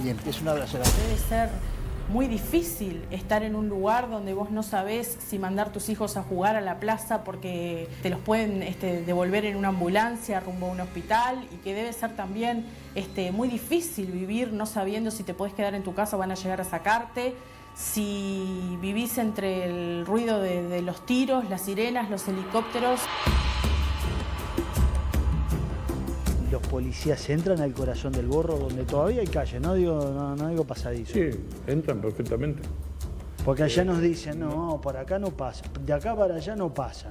y empieza una balacera. Debe ser muy difícil estar en un lugar donde vos no sabés si mandar tus hijos a jugar a la plaza porque te los pueden devolver en una ambulancia rumbo a un hospital, y que debe ser también muy difícil vivir no sabiendo si te podés quedar en tu casa o van a llegar a sacarte, si vivís entre el ruido de los tiros, las sirenas, los helicópteros. Los policías entran al corazón del Borro, donde todavía hay calle, no digo pasadizo. Sí, entran perfectamente. Porque allá nos dicen, no, por acá no pasa, de acá para allá no pasan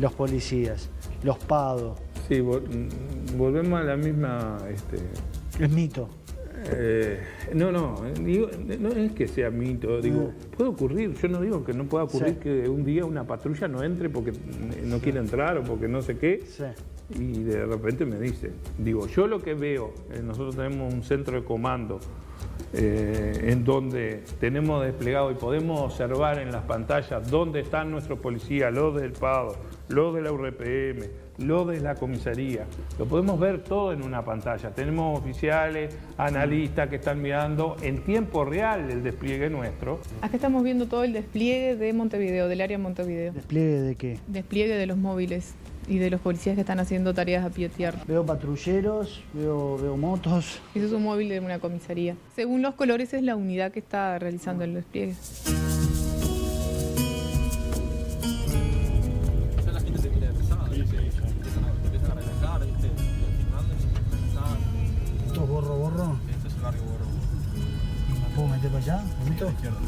los policías, los PADO. Sí, volvemos a la misma... Es mito. No es que sea mito, digo, puede ocurrir, yo no digo que no pueda ocurrir que un día una patrulla no entre porque no quiere entrar o porque no sé qué. Sí. Y de repente me dice, digo, yo lo que veo, nosotros tenemos un centro de comando en donde tenemos desplegado y podemos observar en las pantallas dónde están nuestros policías, los del PADO, los de la URPM, los de la comisaría. Lo podemos ver todo en una pantalla. Tenemos oficiales, analistas que están mirando en tiempo real el despliegue nuestro. Acá estamos viendo todo el despliegue de Montevideo, del área Montevideo. ¿Despliegue de qué? Despliegue de los móviles y de los policías que están haciendo tareas a pie tierra. Veo patrulleros, veo motos. Eso es un móvil de una comisaría. Según los colores es la unidad que está realizando el despliegue. Ya la gente se mira de pesada, empiezan a relajar, ¿viste? Filmando y se empiezan a relajar. ¿Esto es Borro? Este es el barrio Borro. ¿Me puedo meter para allá? A la izquierda.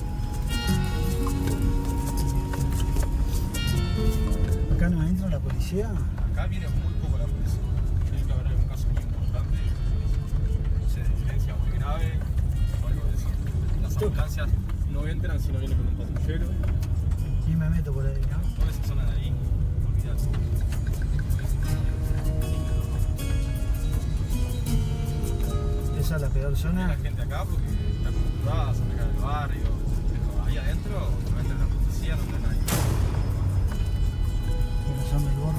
¿Acá no entra la policía? Acá viene muy poco la policía. Tiene que haber algún caso muy importante, no sé, de violencia muy grave o algo de eso. Las ambulancias no entran si no viene con un patrullero. Y me meto por ahí, ¿no? Toda esa zona de ahí, olvidate. Esa es la peor zona. La gente acá porque está acostumbrada a sacar del barrio, pero ahí adentro no entra la policía, no entra nadie. Corazón del Borro.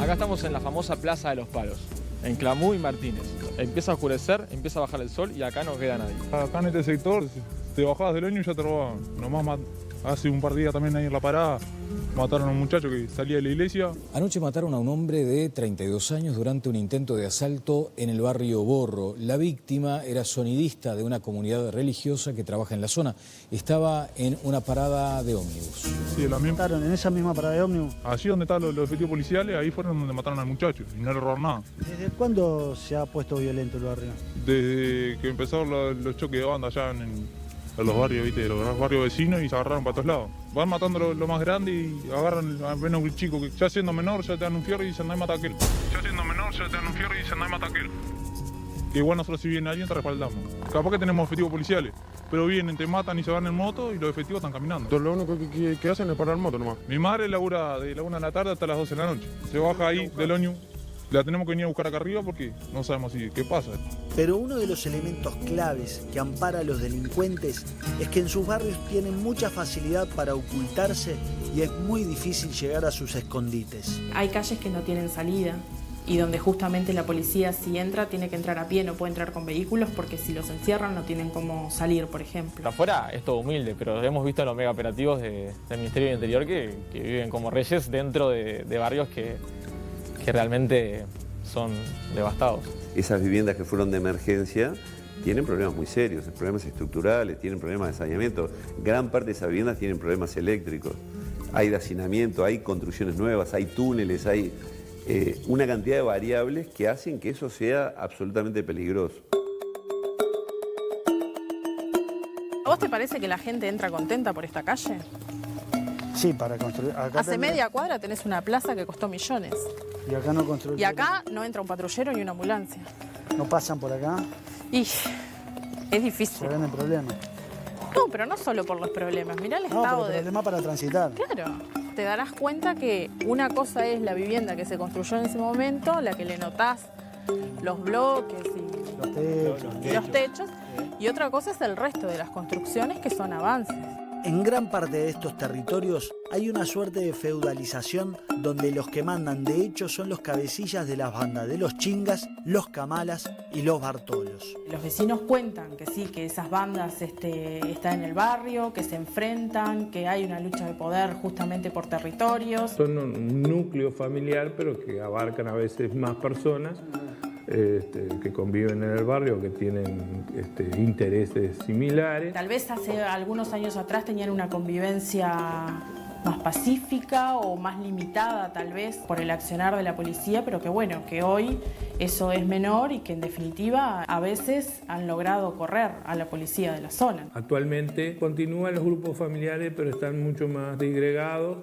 Acá estamos en la famosa Plaza de los Palos, en Clamú y Martínez. Empieza a oscurecer, empieza a bajar el sol y acá no queda nadie. Acá en este sector, te bajabas del año y ya te robaban. Nomás hace un par de días también ahí en la parada mataron a un muchacho que salía de la iglesia. Anoche mataron a un hombre de 32 años durante un intento de asalto en el barrio Borro. La víctima era sonidista de una comunidad religiosa que trabaja en la zona. Estaba en una parada de ómnibus. Sí, la misma. ¿Mataron en esa misma parada de ómnibus? Allí donde están los efectivos policiales, ahí fueron donde mataron al muchacho y no le robaron nada. ¿Desde cuándo se ha puesto violento el barrio? Desde que empezaron los choques de banda allá en los barrios, ¿viste? Los barrios vecinos, y se agarraron para todos lados. Van matando lo más grande y agarran a un chico que ya siendo menor ya te dan un fierro y dicen, no hay mata a aquel. Ya siendo menor ya te dan un fierro y dicen, no hay mata a aquel. Que igual nosotros si viene alguien te respaldamos. Capaz que tenemos efectivos policiales, pero vienen, te matan y se van en moto y los efectivos están caminando. Entonces lo único que hacen es parar moto nomás. Mi madre labura de la 1 de la tarde hasta las 12 de la noche. Se baja ahí del ómnibus La tenemos que venir a buscar acá arriba porque no sabemos qué pasa. Pero uno de los elementos claves que ampara a los delincuentes es que en sus barrios tienen mucha facilidad para ocultarse y es muy difícil llegar a sus escondites. Hay calles que no tienen salida y donde justamente la policía, si entra, tiene que entrar a pie, no puede entrar con vehículos porque si los encierran no tienen cómo salir, por ejemplo. Afuera es todo humilde, pero hemos visto en los mega operativos del Ministerio del Interior que viven como reyes dentro de barrios que realmente son devastados. Esas viviendas que fueron de emergencia tienen problemas muy serios, problemas estructurales, tienen problemas de saneamiento. Gran parte de esas viviendas tienen problemas eléctricos. Hay de hacinamiento, hay construcciones nuevas, hay túneles, hay una cantidad de variables que hacen que eso sea absolutamente peligroso. ¿A vos te parece que la gente entra contenta por esta calle? Sí, para construir. Hace media cuadra tenés una plaza que costó millones. Y acá no construyen. Y acá no entra un patrullero ni una ambulancia. ¿No pasan por acá? Y es difícil. Se ven el problema. No, pero no solo por los problemas. Mirá el estado de... problema para transitar. Claro. Te darás cuenta que una cosa es la vivienda que se construyó en ese momento, la que le notás los bloques y los techos, y otra cosa es el resto de las construcciones que son avances. En gran parte de estos territorios hay una suerte de feudalización donde los que mandan de hecho son los cabecillas de las bandas de los chingas, los camalas y los bartolos. Los vecinos cuentan que sí, que esas bandas están en el barrio, que se enfrentan, que hay una lucha de poder justamente por territorios. Son un núcleo familiar, pero que abarcan a veces más personas. Que conviven en el barrio, que tienen intereses similares. Tal vez hace algunos años atrás tenían una convivencia más pacífica o más limitada tal vez por el accionar de la policía, pero que bueno, que hoy eso es menor y que en definitiva a veces han logrado correr a la policía de la zona. Actualmente continúan los grupos familiares, pero están mucho más disgregados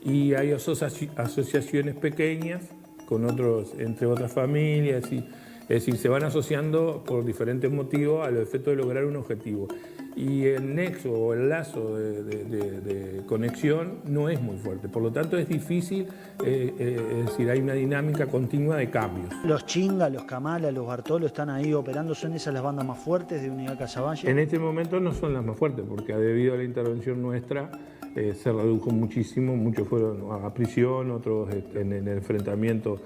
y hay asociaciones pequeñas con otros, entre otras familias, es decir, se van asociando por diferentes motivos a los efectos de lograr un objetivo. Y el nexo o el lazo de conexión no es muy fuerte, por lo tanto es difícil, es decir, hay una dinámica continua de cambios. Los chingas, los camalas, los bartolos están ahí operando, ¿son esas las bandas más fuertes de Unidad Casaballe? En este momento no son las más fuertes, porque debido a la intervención nuestra se redujo muchísimo, muchos fueron a prisión, otros en el enfrentamiento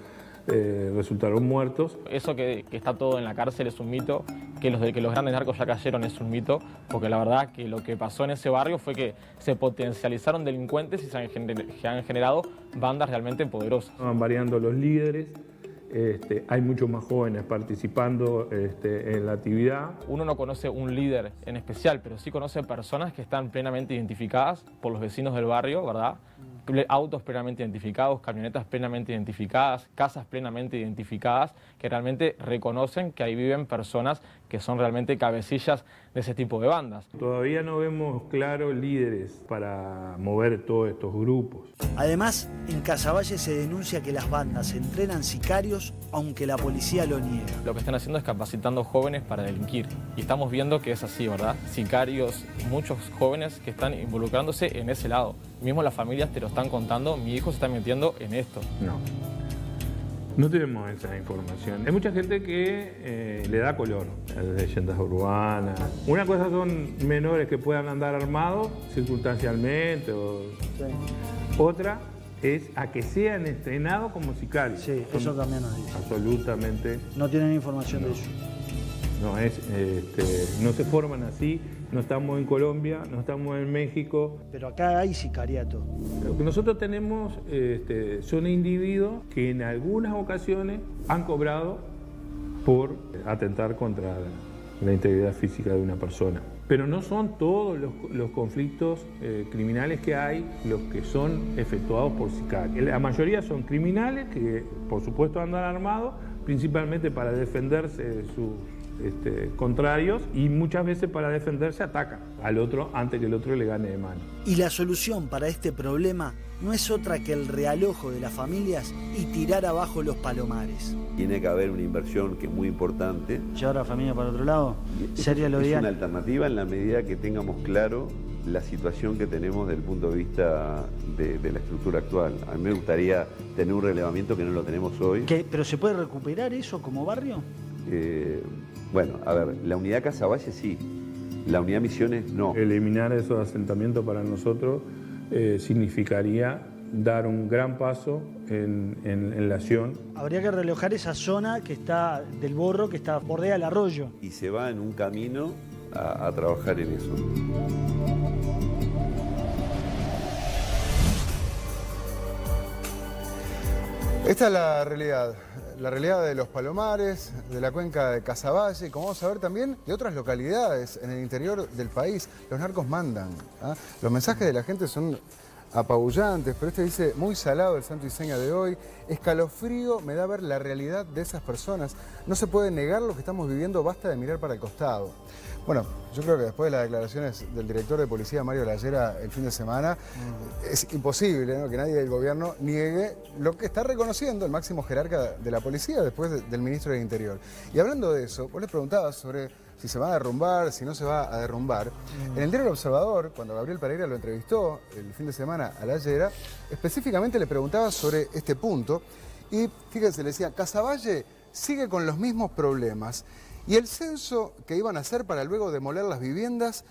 resultaron muertos. Eso que está todo en la cárcel es un mito, que los grandes narcos ya cayeron es un mito, porque la verdad que lo que pasó en ese barrio fue que se potencializaron delincuentes y se han generado bandas realmente poderosas. Van variando los líderes. Hay muchos más jóvenes participando en la actividad. Uno no conoce un líder en especial, pero sí conoce personas que están plenamente identificadas por los vecinos del barrio, ¿verdad? Autos plenamente identificados, camionetas plenamente identificadas, casas plenamente identificadas, que realmente reconocen que ahí viven personas que son realmente cabecillas de ese tipo de bandas. Todavía no vemos claros líderes para mover todos estos grupos. Además, en Casaballe se denuncia que las bandas entrenan sicarios, aunque la policía lo niega. Lo que están haciendo es capacitando jóvenes para delinquir. Y estamos viendo que es así, ¿verdad? Sicarios, muchos jóvenes que están involucrándose en ese lado. Mismo las familias te lo están contando, mi hijo se está metiendo en esto. No tenemos esa información. Hay mucha gente que le da color a las leyendas urbanas. Una cosa son menores que puedan andar armados circunstancialmente. Otra es a que sean entrenados como sicarios. Sí, eso también nos dice. Absolutamente. No tienen información de eso. No se forman así. No estamos en Colombia, no estamos en México. Pero acá hay sicariato. Lo que nosotros tenemos son individuos que en algunas ocasiones han cobrado por atentar contra la integridad física de una persona. Pero no son todos los conflictos criminales que hay los que son efectuados por sicarios. La mayoría son criminales que, por supuesto, andan armados, principalmente para defenderse de sus contrarios, y muchas veces para defenderse atacan al otro antes que el otro le gane de mano. Y la solución para este problema no es otra que el realojo de las familias y tirar abajo los palomares. Tiene que haber una inversión que es muy importante. ¿Llevar a la familia para otro lado? ¿Sería lo ideal? Es una alternativa en la medida que tengamos claro la situación que tenemos desde el punto de vista de la estructura actual. A mí me gustaría tener un relevamiento que no lo tenemos hoy. ¿Pero se puede recuperar eso como barrio? Bueno, a ver, la unidad Casaballe sí, la unidad Misiones no. Eliminar esos asentamientos para nosotros significaría dar un gran paso en la acción. Habría que relojar esa zona que está del Borro, que está bordea el arroyo. Y se va en un camino a trabajar en eso. Esta es la realidad de los Palomares, de la cuenca de Casaballe, y como vamos a ver también de otras localidades en el interior del país. Los narcos mandan. Los mensajes de la gente son apabullantes, pero este dice, muy salado el santo y seña de hoy, escalofrío me da ver la realidad de esas personas. No se puede negar lo que estamos viviendo, basta de mirar para el costado. Bueno, yo creo que después de las declaraciones del director de policía, Mario Lallera, el fin de semana, es imposible, ¿no?, que nadie del gobierno niegue lo que está reconociendo el máximo jerarca de la policía después del ministro del Interior. Y hablando de eso, vos les preguntabas sobre si se va a derrumbar, si no se va a derrumbar. En el diario El Observador, cuando Gabriel Pereira lo entrevistó el fin de semana a Lallera, específicamente le preguntaba sobre este punto y fíjense, le decía, Casaballe sigue con los mismos problemas. Y el censo que iban a hacer para luego demoler las viviendas,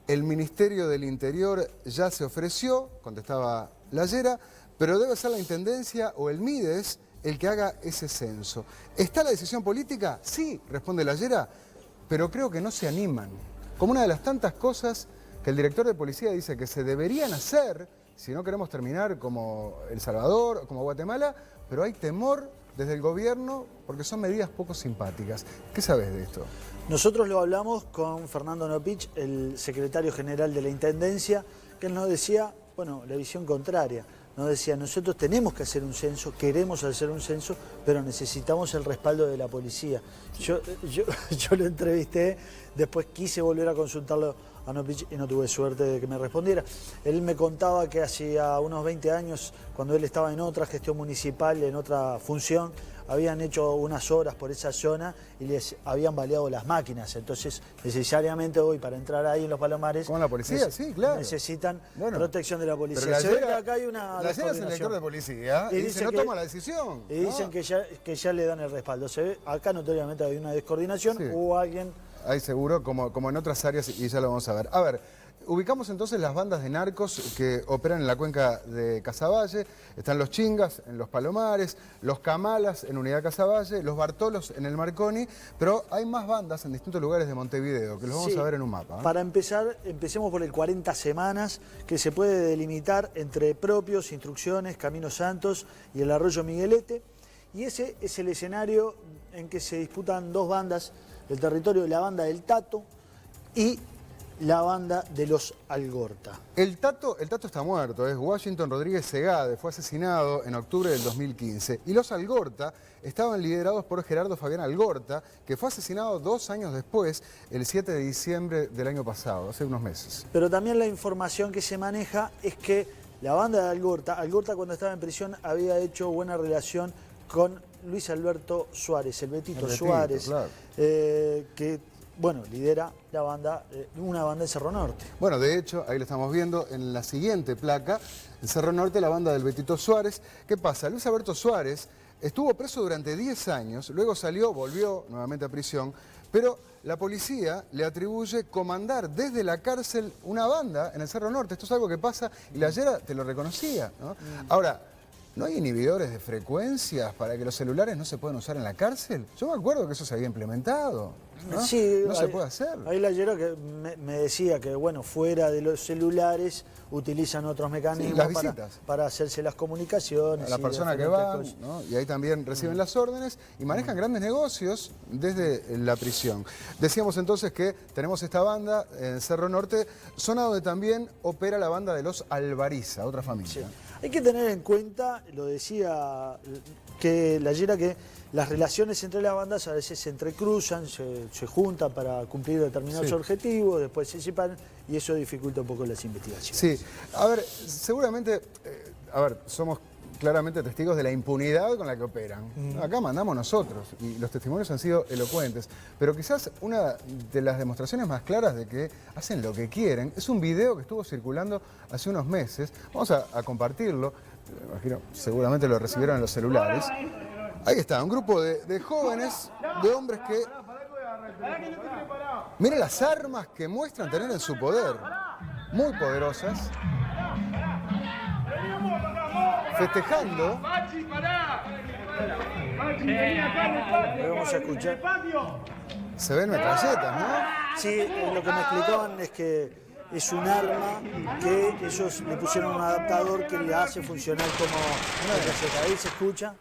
el Ministerio del Interior ya se ofreció, contestaba Lallera, pero debe ser la Intendencia o el Mides el que haga ese censo. ¿Está la decisión política? Sí, responde Lallera, pero creo que no se animan. Como una de las tantas cosas que el director de policía dice que se deberían hacer si no queremos terminar como El Salvador, como Guatemala, pero hay temor desde el gobierno porque son medidas poco simpáticas. ¿Qué sabes de esto? Nosotros lo hablamos con Fernando Nopich, el secretario general de la Intendencia, que él nos decía, bueno, la visión contraria. Nos decía, nosotros tenemos que hacer un censo, queremos hacer un censo, pero necesitamos el respaldo de la policía. Yo lo entrevisté, después quise volver a consultarlo a Nopich y no tuve suerte de que me respondiera. Él me contaba que hacía unos 20 años, cuando él estaba en otra gestión municipal, en otra función, habían hecho unas horas por esa zona y les habían baleado las máquinas. Entonces, necesariamente hoy, para entrar ahí en los Palomares... ¿Con la policía? Sí, claro. Necesitan protección de la policía. Pero se ve que acá hay una Lallera es el director de policía y dice, no toma la decisión. Y dicen que ya le dan el respaldo. Se ve, acá notoriamente hay una descoordinación o alguien... Hay seguro, como en otras áreas, y ya lo vamos a ver. A ver, ubicamos entonces las bandas de narcos que operan en la cuenca de Casaballe. Están los Chingas en los Palomares, los Camalas en Unidad Casaballe, los Bartolos en el Marconi, pero hay más bandas en distintos lugares de Montevideo, que los vamos a ver en un mapa. Para empezar, empecemos por el 40 Semanas, que se puede delimitar entre Propios, Instrucciones, Caminos Santos y el Arroyo Miguelete. Y ese es el escenario en que se disputan dos bandas, el territorio de la banda del Tato y la banda de los Algorta. El Tato está muerto, es Washington Rodríguez Segade, fue asesinado en octubre del 2015. Y los Algorta estaban liderados por Gerardo Fabián Algorta, que fue asesinado 2 años después, el 7 de diciembre del año pasado, hace unos meses. Pero también la información que se maneja es que la banda de Algorta cuando estaba en prisión había hecho buena relación con Luis Alberto Suárez, el Betito Suárez, claro. Que bueno, lidera la banda, una banda en Cerro Norte. Bueno, de hecho, ahí lo estamos viendo en la siguiente placa, en Cerro Norte, la banda del Betito Suárez. ¿Qué pasa? Luis Alberto Suárez estuvo preso durante 10 años, luego salió, volvió nuevamente a prisión, pero la policía le atribuye comandar desde la cárcel una banda en el Cerro Norte. Esto es algo que pasa y Lallera te lo reconocía, ¿no? Ahora, ¿no hay inhibidores de frecuencias para que los celulares no se puedan usar en la cárcel? Yo me acuerdo que eso se había implementado, ¿no? Sí, no se puede hacer. Ahí Lallera que me decía que, bueno, fuera de los celulares utilizan otros mecanismos para hacerse las comunicaciones. La persona que va, ¿no? Y ahí también reciben las órdenes y manejan grandes negocios desde la prisión. Decíamos entonces que tenemos esta banda en Cerro Norte, zona donde también opera la banda de los Alvariza, otra familia. Sí. Hay que tener en cuenta, lo decía que Lallera, que las relaciones entre las bandas a veces se entrecruzan, se juntan para cumplir determinados objetivos, después se separan y eso dificulta un poco las investigaciones. Sí, a ver, seguramente, somos claramente testigos de la impunidad con la que operan. Acá mandamos nosotros y los testimonios han sido elocuentes. Pero quizás una de las demostraciones más claras de que hacen lo que quieren es un video que estuvo circulando hace unos meses. Vamos a compartirlo. Imagino, seguramente lo recibieron en los celulares. Ahí está, un grupo de jóvenes, de hombres que... Miren las armas que muestran tener en su poder. Muy poderosas. Festejando. Vamos a escuchar. Se ven metralletas, ¿no? Sí, lo que me explicaban es que es un arma que ellos le pusieron un adaptador que le hace funcionar como una metralleta. Ahí se escucha.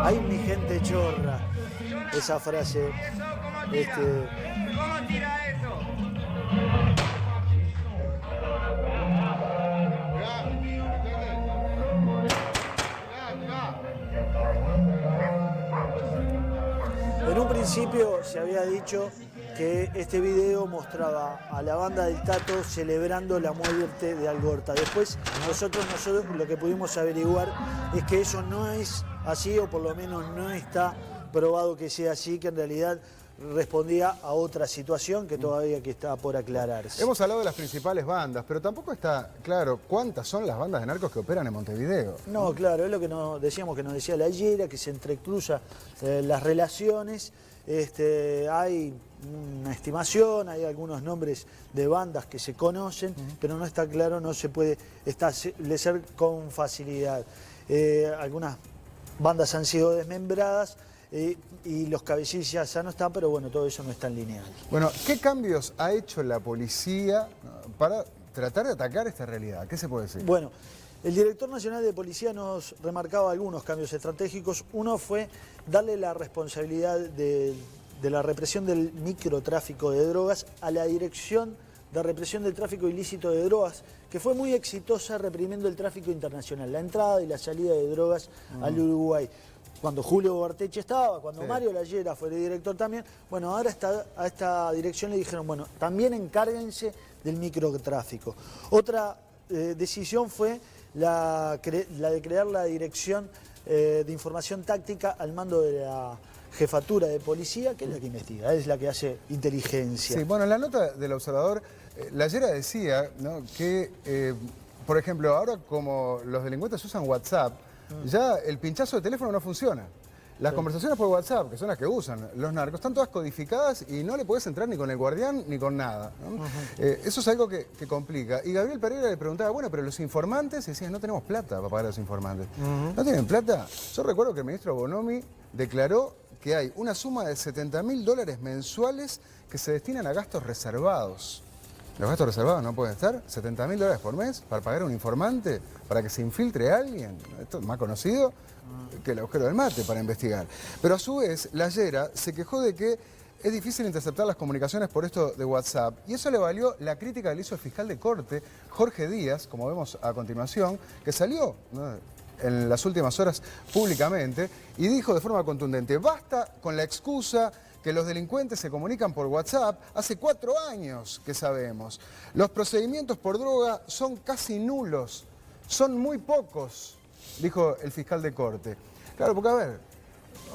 ¡Ay, mi gente chorra! Esa frase. ¿Cómo tira eso? En un principio se había dicho que este video mostraba a la banda del Tato celebrando la muerte de Algorta. Después nosotros lo que pudimos averiguar es que eso no es así, o por lo menos no está probado que sea así, que en realidad respondía a otra situación que todavía que está por aclararse. Hemos hablado de las principales bandas, pero tampoco está claro cuántas son las bandas de narcos que operan en Montevideo. No, claro, es lo que decíamos, que nos decía la Yera, que se entrecruza las relaciones. Hay una estimación, hay algunos nombres de bandas que se conocen, pero no está claro, no se puede establecer con facilidad. Algunas bandas han sido desmembradas y los cabecillas ya no están, pero bueno, todo eso no está en lineal. Bueno, ¿qué cambios ha hecho la policía para tratar de atacar esta realidad? ¿Qué se puede decir? Bueno, el director nacional de policía nos remarcaba algunos cambios estratégicos. Uno fue darle la responsabilidad de la represión del microtráfico de drogas a la Dirección de Represión del Tráfico Ilícito de Drogas, que fue muy exitosa reprimiendo el tráfico internacional, la entrada y la salida de drogas al Uruguay. Cuando Julio Barteche estaba, cuando Mario Layera fue el director también, bueno, ahora a esta dirección le dijeron, bueno, también encárguense del microtráfico. Otra decisión fue la de crear la Dirección de Información Táctica al mando de la Jefatura de Policía, que es la que investiga, es la que hace inteligencia. Sí, bueno, en la nota del Observador, Layera decía, ¿no?, que, por ejemplo, ahora como los delincuentes usan WhatsApp, ya el pinchazo de teléfono no funciona. Las conversaciones por WhatsApp, que son las que usan los narcos, están todas codificadas y no le podés entrar ni con el guardián ni con nada, ¿no? Eso es algo que complica. Y Gabriel Pereira le preguntaba, bueno, pero los informantes, decían, no tenemos plata para pagar a los informantes. ¿No tienen plata? Yo recuerdo que el ministro Bonomi declaró que hay una suma de $70.000 mensuales que se destinan a gastos reservados. ¿Los gastos reservados no pueden estar? ¿$70.000 por mes para pagar a un informante? ¿Para que se infiltre a alguien? Esto es más conocido que el agujero del mate para investigar. Pero a su vez, Layera se quejó de que es difícil interceptar las comunicaciones por esto de WhatsApp. Y eso le valió la crítica que le hizo el fiscal de corte, Jorge Díaz, como vemos a continuación, que salió, ¿no?, en las últimas horas públicamente y dijo de forma contundente, basta con la excusa que los delincuentes se comunican por WhatsApp, hace 4 años que sabemos. Los procedimientos por droga son casi nulos, son muy pocos, dijo el fiscal de corte. Claro, porque a ver,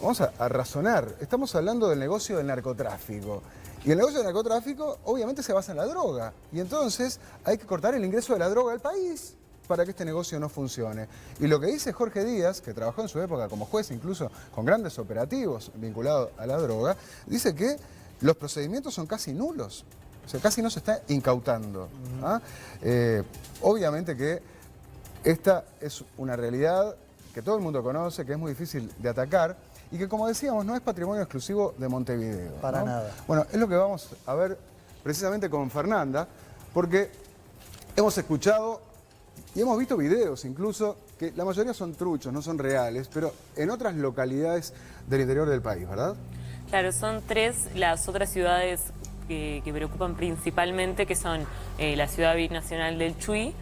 vamos a razonar, estamos hablando del negocio del narcotráfico. Y el negocio del narcotráfico obviamente se basa en la droga. Y entonces hay que cortar el ingreso de la droga al país para que este negocio no funcione. Y lo que dice Jorge Díaz, que trabajó en su época como juez, incluso con grandes operativos vinculados a la droga, dice que los procedimientos son casi nulos. O sea, casi no se está incautando. Obviamente que esta es una realidad que todo el mundo conoce, que es muy difícil de atacar y que, como decíamos, no es patrimonio exclusivo de Montevideo. Para nada. Bueno, es lo que vamos a ver precisamente con Fernanda, porque hemos escuchado y hemos visto videos incluso, que la mayoría son truchos, no son reales, pero en otras localidades del interior del país, ¿verdad? Claro, son 3 las otras ciudades que preocupan principalmente, que son la ciudad binacional del Chuy,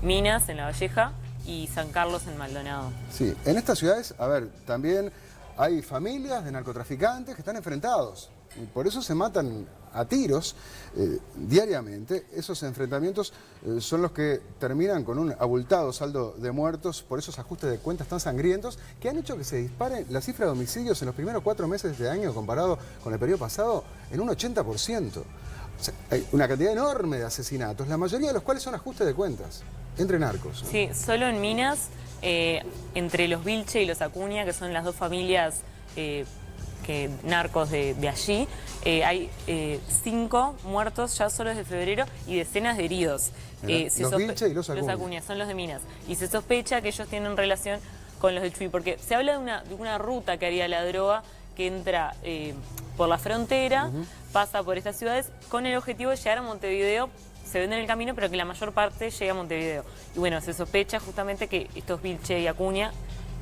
Minas en La Valleja y San Carlos en Maldonado. Sí, en estas ciudades, a ver, también hay familias de narcotraficantes que están enfrentados. Por eso se matan a tiros diariamente. Esos enfrentamientos son los que terminan con un abultado saldo de muertos por esos ajustes de cuentas tan sangrientos que han hecho que se dispare la cifra de homicidios en los primeros 4 meses de año comparado con el periodo pasado en un 80%. O sea, hay una cantidad enorme de asesinatos, la mayoría de los cuales son ajustes de cuentas entre narcos, ¿no? Sí, solo en Minas, entre los Vilche y los Acuña, que son las dos familias narcos de allí, hay 5 muertos ya solo desde febrero y decenas de heridos. Los Vilche y los Acuña. Los Acuña, son los de Minas. Y se sospecha que ellos tienen relación con los del Chuy, porque se habla de una ruta que haría la droga que entra por la frontera, pasa por estas ciudades con el objetivo de llegar a Montevideo. Se vende en el camino, pero que la mayor parte llega a Montevideo. Y bueno, se sospecha justamente que estos Vilche y Acuña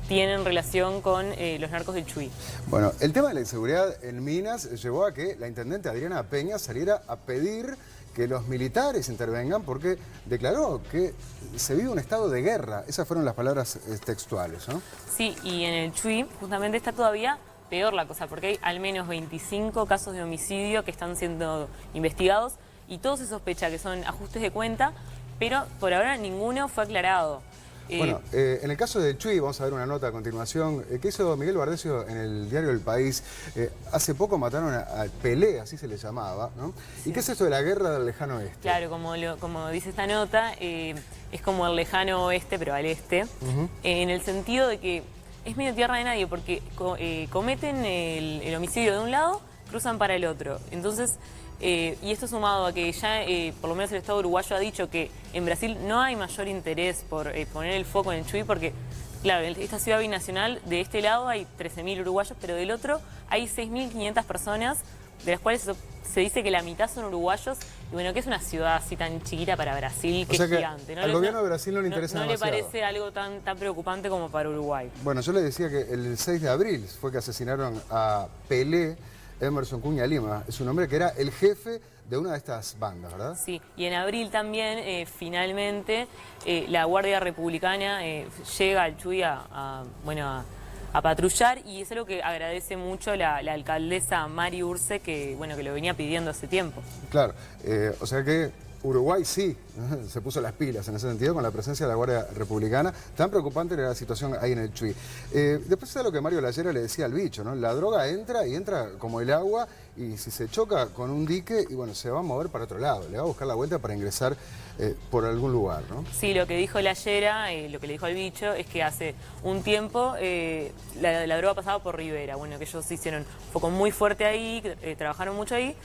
tienen relación con los narcos del Chuy. Bueno, el tema de la inseguridad en Minas llevó a que la intendente Adriana Peña saliera a pedir que los militares intervengan porque declaró que se vive un estado de guerra. Esas fueron las palabras textuales, ¿no? Sí, y en el Chuy justamente está todavía peor la cosa, porque hay al menos 25 casos de homicidio que están siendo investigados y todo se sospecha que son ajustes de cuenta, pero por ahora ninguno fue aclarado. Bueno, en el caso del Chuy, vamos a ver una nota a continuación, que hizo Miguel Bardesio en el diario El País. Hace poco mataron a Pelé, así se le llamaba, ¿no? Sí. ¿Y qué es esto de la guerra del lejano oeste? Claro, como dice esta nota, es como el lejano oeste, pero al este, en el sentido de que es medio tierra de nadie, porque cometen el homicidio de un lado, cruzan para el otro. Entonces, y esto sumado a que ya por lo menos el Estado uruguayo ha dicho que en Brasil no hay mayor interés por poner el foco en el Chuy, porque claro, en esta ciudad binacional de este lado hay 13.000 uruguayos, pero del otro hay 6.500 personas, de las cuales se dice que la mitad son uruguayos, y bueno, que es una ciudad así tan chiquita para Brasil, que es gigante. Al gobierno de Brasil no le interesa demasiado. No le parece algo tan preocupante como para Uruguay. Bueno, yo le decía que el 6 de abril fue que asesinaron a Pelé. Emerson Cuña Lima, es un hombre que era el jefe de una de estas bandas, ¿verdad? Sí, y en abril también, finalmente, la Guardia Republicana llega al Chuy a patrullar, y es algo que agradece mucho la alcaldesa Mari Urce, que lo venía pidiendo hace tiempo. Claro, o sea que Uruguay sí se puso las pilas en ese sentido con la presencia de la Guardia Republicana. Tan preocupante era la situación ahí en el Chuy. Después de lo que Mario Layera le decía al bicho, ¿no? La droga entra y entra como el agua, y si se choca con un dique, y bueno, se va a mover para otro lado, le va a buscar la vuelta para ingresar por algún lugar, ¿no? Sí, lo que dijo Layera, lo que le dijo al bicho, es que hace un tiempo la droga pasaba por Rivera. Bueno, que ellos hicieron un foco muy fuerte ahí, trabajaron mucho ahí,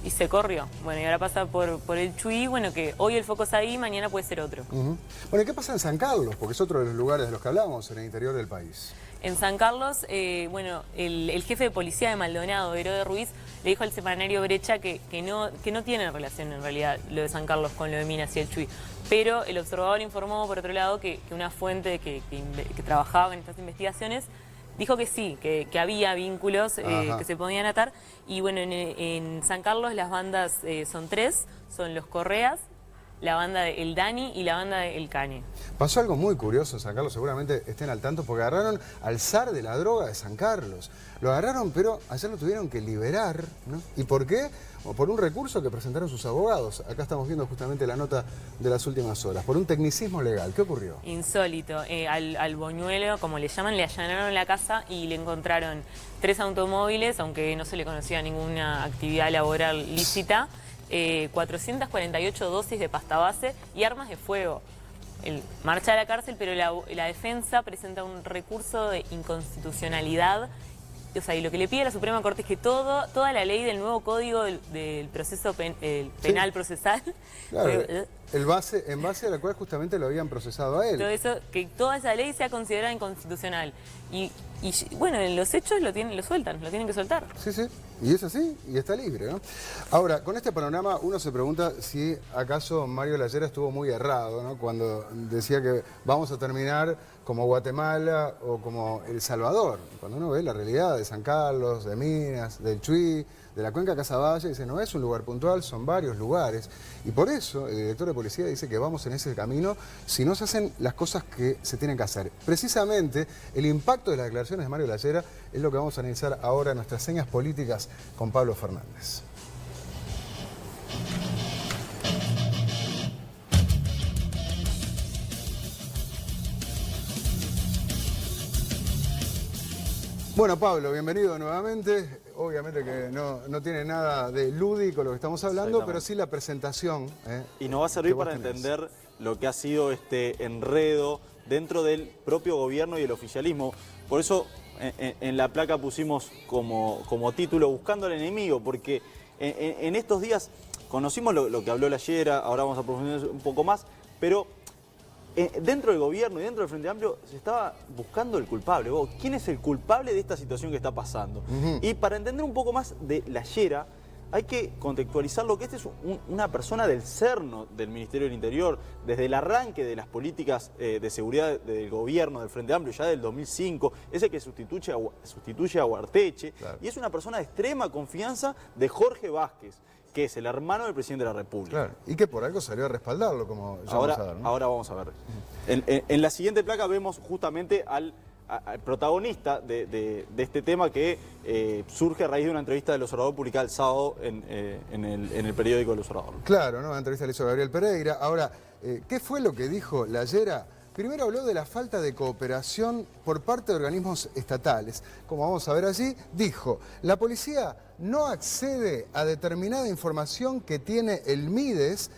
y se corrió. Bueno, y ahora pasa por el Chuy, bueno, que hoy el foco es ahí, mañana puede ser otro. Bueno, ¿y qué pasa en San Carlos? Porque es otro de los lugares de los que hablamos en el interior del país. En San Carlos, el jefe de policía de Maldonado, Heróde Ruiz, le dijo al semanario Brecha que no tiene relación en realidad lo de San Carlos con lo de Minas y el Chuy. Pero el observador informó, por otro lado, que una fuente que trabajaba en estas investigaciones dijo que sí, que había vínculos que se podían atar. Y bueno, en San Carlos las bandas son 3, son los Correas, la banda de El Dani y la banda de El Cane. Pasó algo muy curioso en San Carlos, seguramente estén al tanto, porque agarraron al zar de la droga de San Carlos. Lo agarraron, pero ayer lo tuvieron que liberar, ¿no? ¿Y por qué? Por un recurso que presentaron sus abogados. Acá estamos viendo justamente la nota de las últimas horas. Por un tecnicismo legal. ¿Qué ocurrió? Insólito. Al Boñuelo, como le llaman, le allanaron la casa y le encontraron 3 automóviles, aunque no se le conocía ninguna actividad laboral lícita, 448 dosis de pasta base y armas de fuego. Él marcha a la cárcel, pero la defensa presenta un recurso de inconstitucionalidad. O sea, y lo que le pide a la Suprema Corte es que toda la ley del nuevo código del proceso penal procesal... Claro, en base a la cual justamente lo habían procesado a él. Todo eso, que toda esa ley sea considerada inconstitucional. Y bueno, en los hechos lo sueltan, lo tienen que soltar. Sí, sí, y es así, y está libre, ¿no? Ahora, con este panorama uno se pregunta si acaso Mario Layera estuvo muy errado, ¿no? Cuando decía que vamos a terminar como Guatemala o como El Salvador. Cuando uno ve la realidad de San Carlos, de Minas, del Chuy, de la cuenca Casaballe, dice, no es un lugar puntual, son varios lugares. Y por eso el director de policía dice que vamos en ese camino si no se hacen las cosas que se tienen que hacer. Precisamente el impacto de las declaraciones de Mario Lallera es lo que vamos a analizar ahora en nuestras señas políticas con Pablo Fernández. Bueno, Pablo, bienvenido nuevamente. Obviamente que no tiene nada de lúdico lo que estamos hablando, pero sí la presentación. Y nos va a servir para entender lo que ha sido este enredo dentro del propio gobierno y el oficialismo. Por eso en la placa pusimos como título Buscando al enemigo, porque en estos días conocimos lo que habló Lallera, ahora vamos a profundizar un poco más, pero dentro del gobierno y dentro del Frente Amplio se estaba buscando el culpable. ¿Quién es el culpable de esta situación que está pasando? Y para entender un poco más de Lallera, hay que contextualizar lo que este es una persona del cerno del Ministerio del Interior, desde el arranque de las políticas de seguridad del gobierno del Frente Amplio, ya del 2005, es el que sustituye a Ugarteche, claro. Y es una persona de extrema confianza de Jorge Vázquez, que es el hermano del presidente de la República. Claro, y que por algo salió a respaldarlo, como ya vamos a ver, ¿no? Ahora vamos a ver. En la siguiente placa vemos justamente al protagonista de este tema que surge a raíz de una entrevista del Observador publicada el sábado en el periódico del Observador. Claro, ¿no? Una entrevista le hizo Gabriel Pereira. Ahora, ¿qué fue lo que dijo Lallera? Primero habló de la falta de cooperación por parte de organismos estatales. Como vamos a ver allí, dijo, la policía no accede a determinada información que tiene el MIDES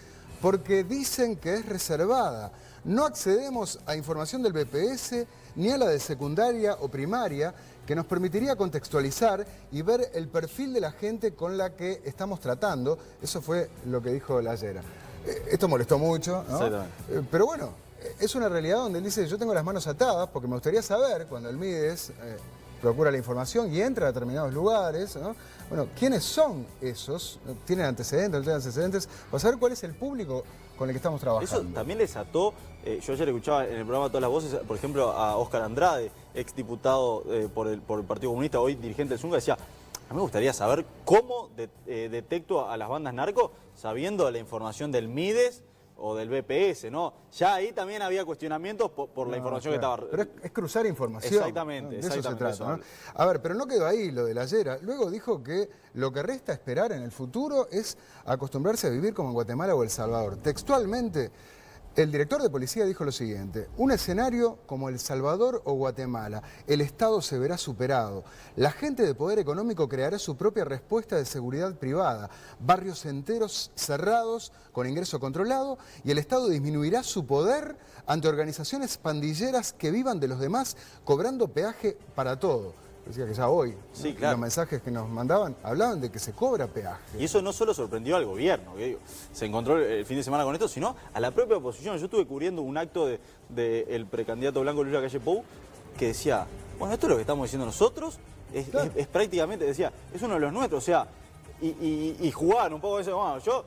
porque dicen que es reservada. No accedemos a información del BPS ni a la de secundaria o primaria que nos permitiría contextualizar y ver el perfil de la gente con la que estamos tratando. Eso fue lo que dijo Lallera. Esto molestó mucho, ¿no? Pero bueno, es una realidad donde él dice, yo tengo las manos atadas porque me gustaría saber cuando el MIDES procura la información y entra a determinados lugares, ¿no? Bueno, ¿quiénes son esos? ¿Tienen antecedentes? ¿No tienen antecedentes? Para saber cuál es el público con el que estamos trabajando. Eso también les ató, yo ayer escuchaba en el programa Todas las Voces, por ejemplo, a Óscar Andrade, exdiputado por el Partido Comunista, hoy dirigente del Zunga, decía, a mí me gustaría saber cómo detecto a las bandas narcos sabiendo la información del MIDES o del BPS, ¿no? Ya ahí también había cuestionamientos por la información que estaba... Pero es cruzar información. Exactamente, ¿no? De eso se trata, ¿no? A ver, pero no quedó ahí lo de Lallera. Luego dijo que lo que resta esperar en el futuro es acostumbrarse a vivir como en Guatemala o El Salvador. Textualmente, el director de policía dijo lo siguiente, un escenario como El Salvador o Guatemala, el Estado se verá superado, la gente de poder económico creará su propia respuesta de seguridad privada, barrios enteros cerrados con ingreso controlado y el Estado disminuirá su poder ante organizaciones pandilleras que vivan de los demás cobrando peaje para todo. Decía que ya hoy, sí, ¿no? Claro. Los mensajes que nos mandaban hablaban de que se cobra peaje. Y eso no solo sorprendió al gobierno, que se encontró el fin de semana con esto, sino a la propia oposición. Yo estuve cubriendo un acto del precandidato blanco Luis Lacalle Pou que decía, bueno, esto es lo que estamos diciendo nosotros, es prácticamente, decía, es uno de los nuestros, o sea, y jugaban un poco eso, bueno, yo...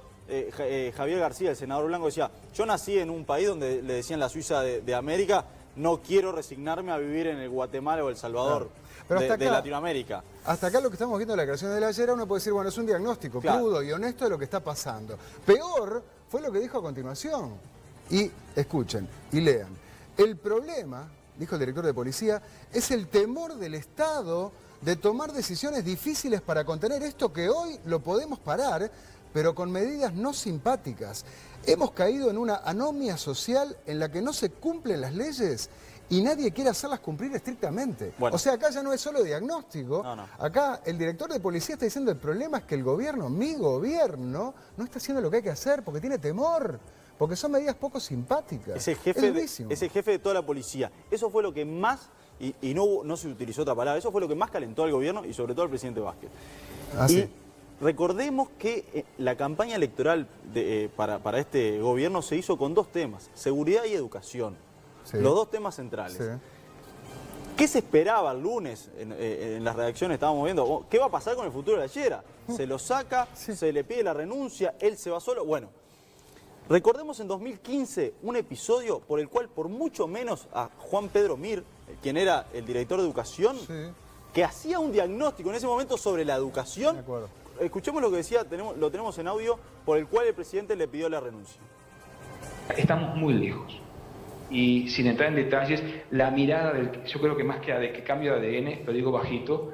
Javier García, el senador blanco, decía, yo nací en un país donde le decían la Suiza de América, no quiero resignarme a vivir en el Guatemala o El Salvador. Claro. Pero hasta acá, de Latinoamérica. Hasta acá lo que estamos viendo en la declaración de Lallera, uno puede decir, bueno, es un diagnóstico crudo y honesto de lo que está pasando. Peor fue lo que dijo a continuación. Y escuchen, y lean. El problema, dijo el director de policía, es el temor del Estado de tomar decisiones difíciles para contener esto que hoy lo podemos parar, pero con medidas no simpáticas. Hemos caído en una anomia social en la que no se cumplen las leyes y nadie quiere hacerlas cumplir estrictamente. Bueno. O sea, acá ya no es solo diagnóstico. No. Acá el director de policía está diciendo el problema es que el gobierno, mi gobierno, no está haciendo lo que hay que hacer porque tiene temor. Porque son medidas poco simpáticas. Es el jefe de toda la policía. Eso fue lo que más, y no se utilizó otra palabra, eso fue lo que más calentó al gobierno y sobre todo al presidente Vázquez. Sí. Recordemos que la campaña electoral para este gobierno se hizo con dos temas, seguridad y educación. Sí. Los dos temas centrales. Sí. ¿Qué se esperaba el lunes? En las redacciones estábamos viendo, ¿qué va a pasar con el futuro de Lallera? ¿Se lo saca? Sí. ¿Se le pide la renuncia? ¿Él se va solo? Bueno, recordemos en 2015 un episodio por el cual por mucho menos a Juan Pedro Mir, quien era el director de educación, que hacía un diagnóstico en ese momento sobre la educación, escuchemos lo que decía, lo tenemos en audio, por el cual el presidente le pidió la renuncia. Estamos muy lejos. Y sin entrar en detalles, la mirada yo creo que más que de que cambio de ADN, lo digo bajito,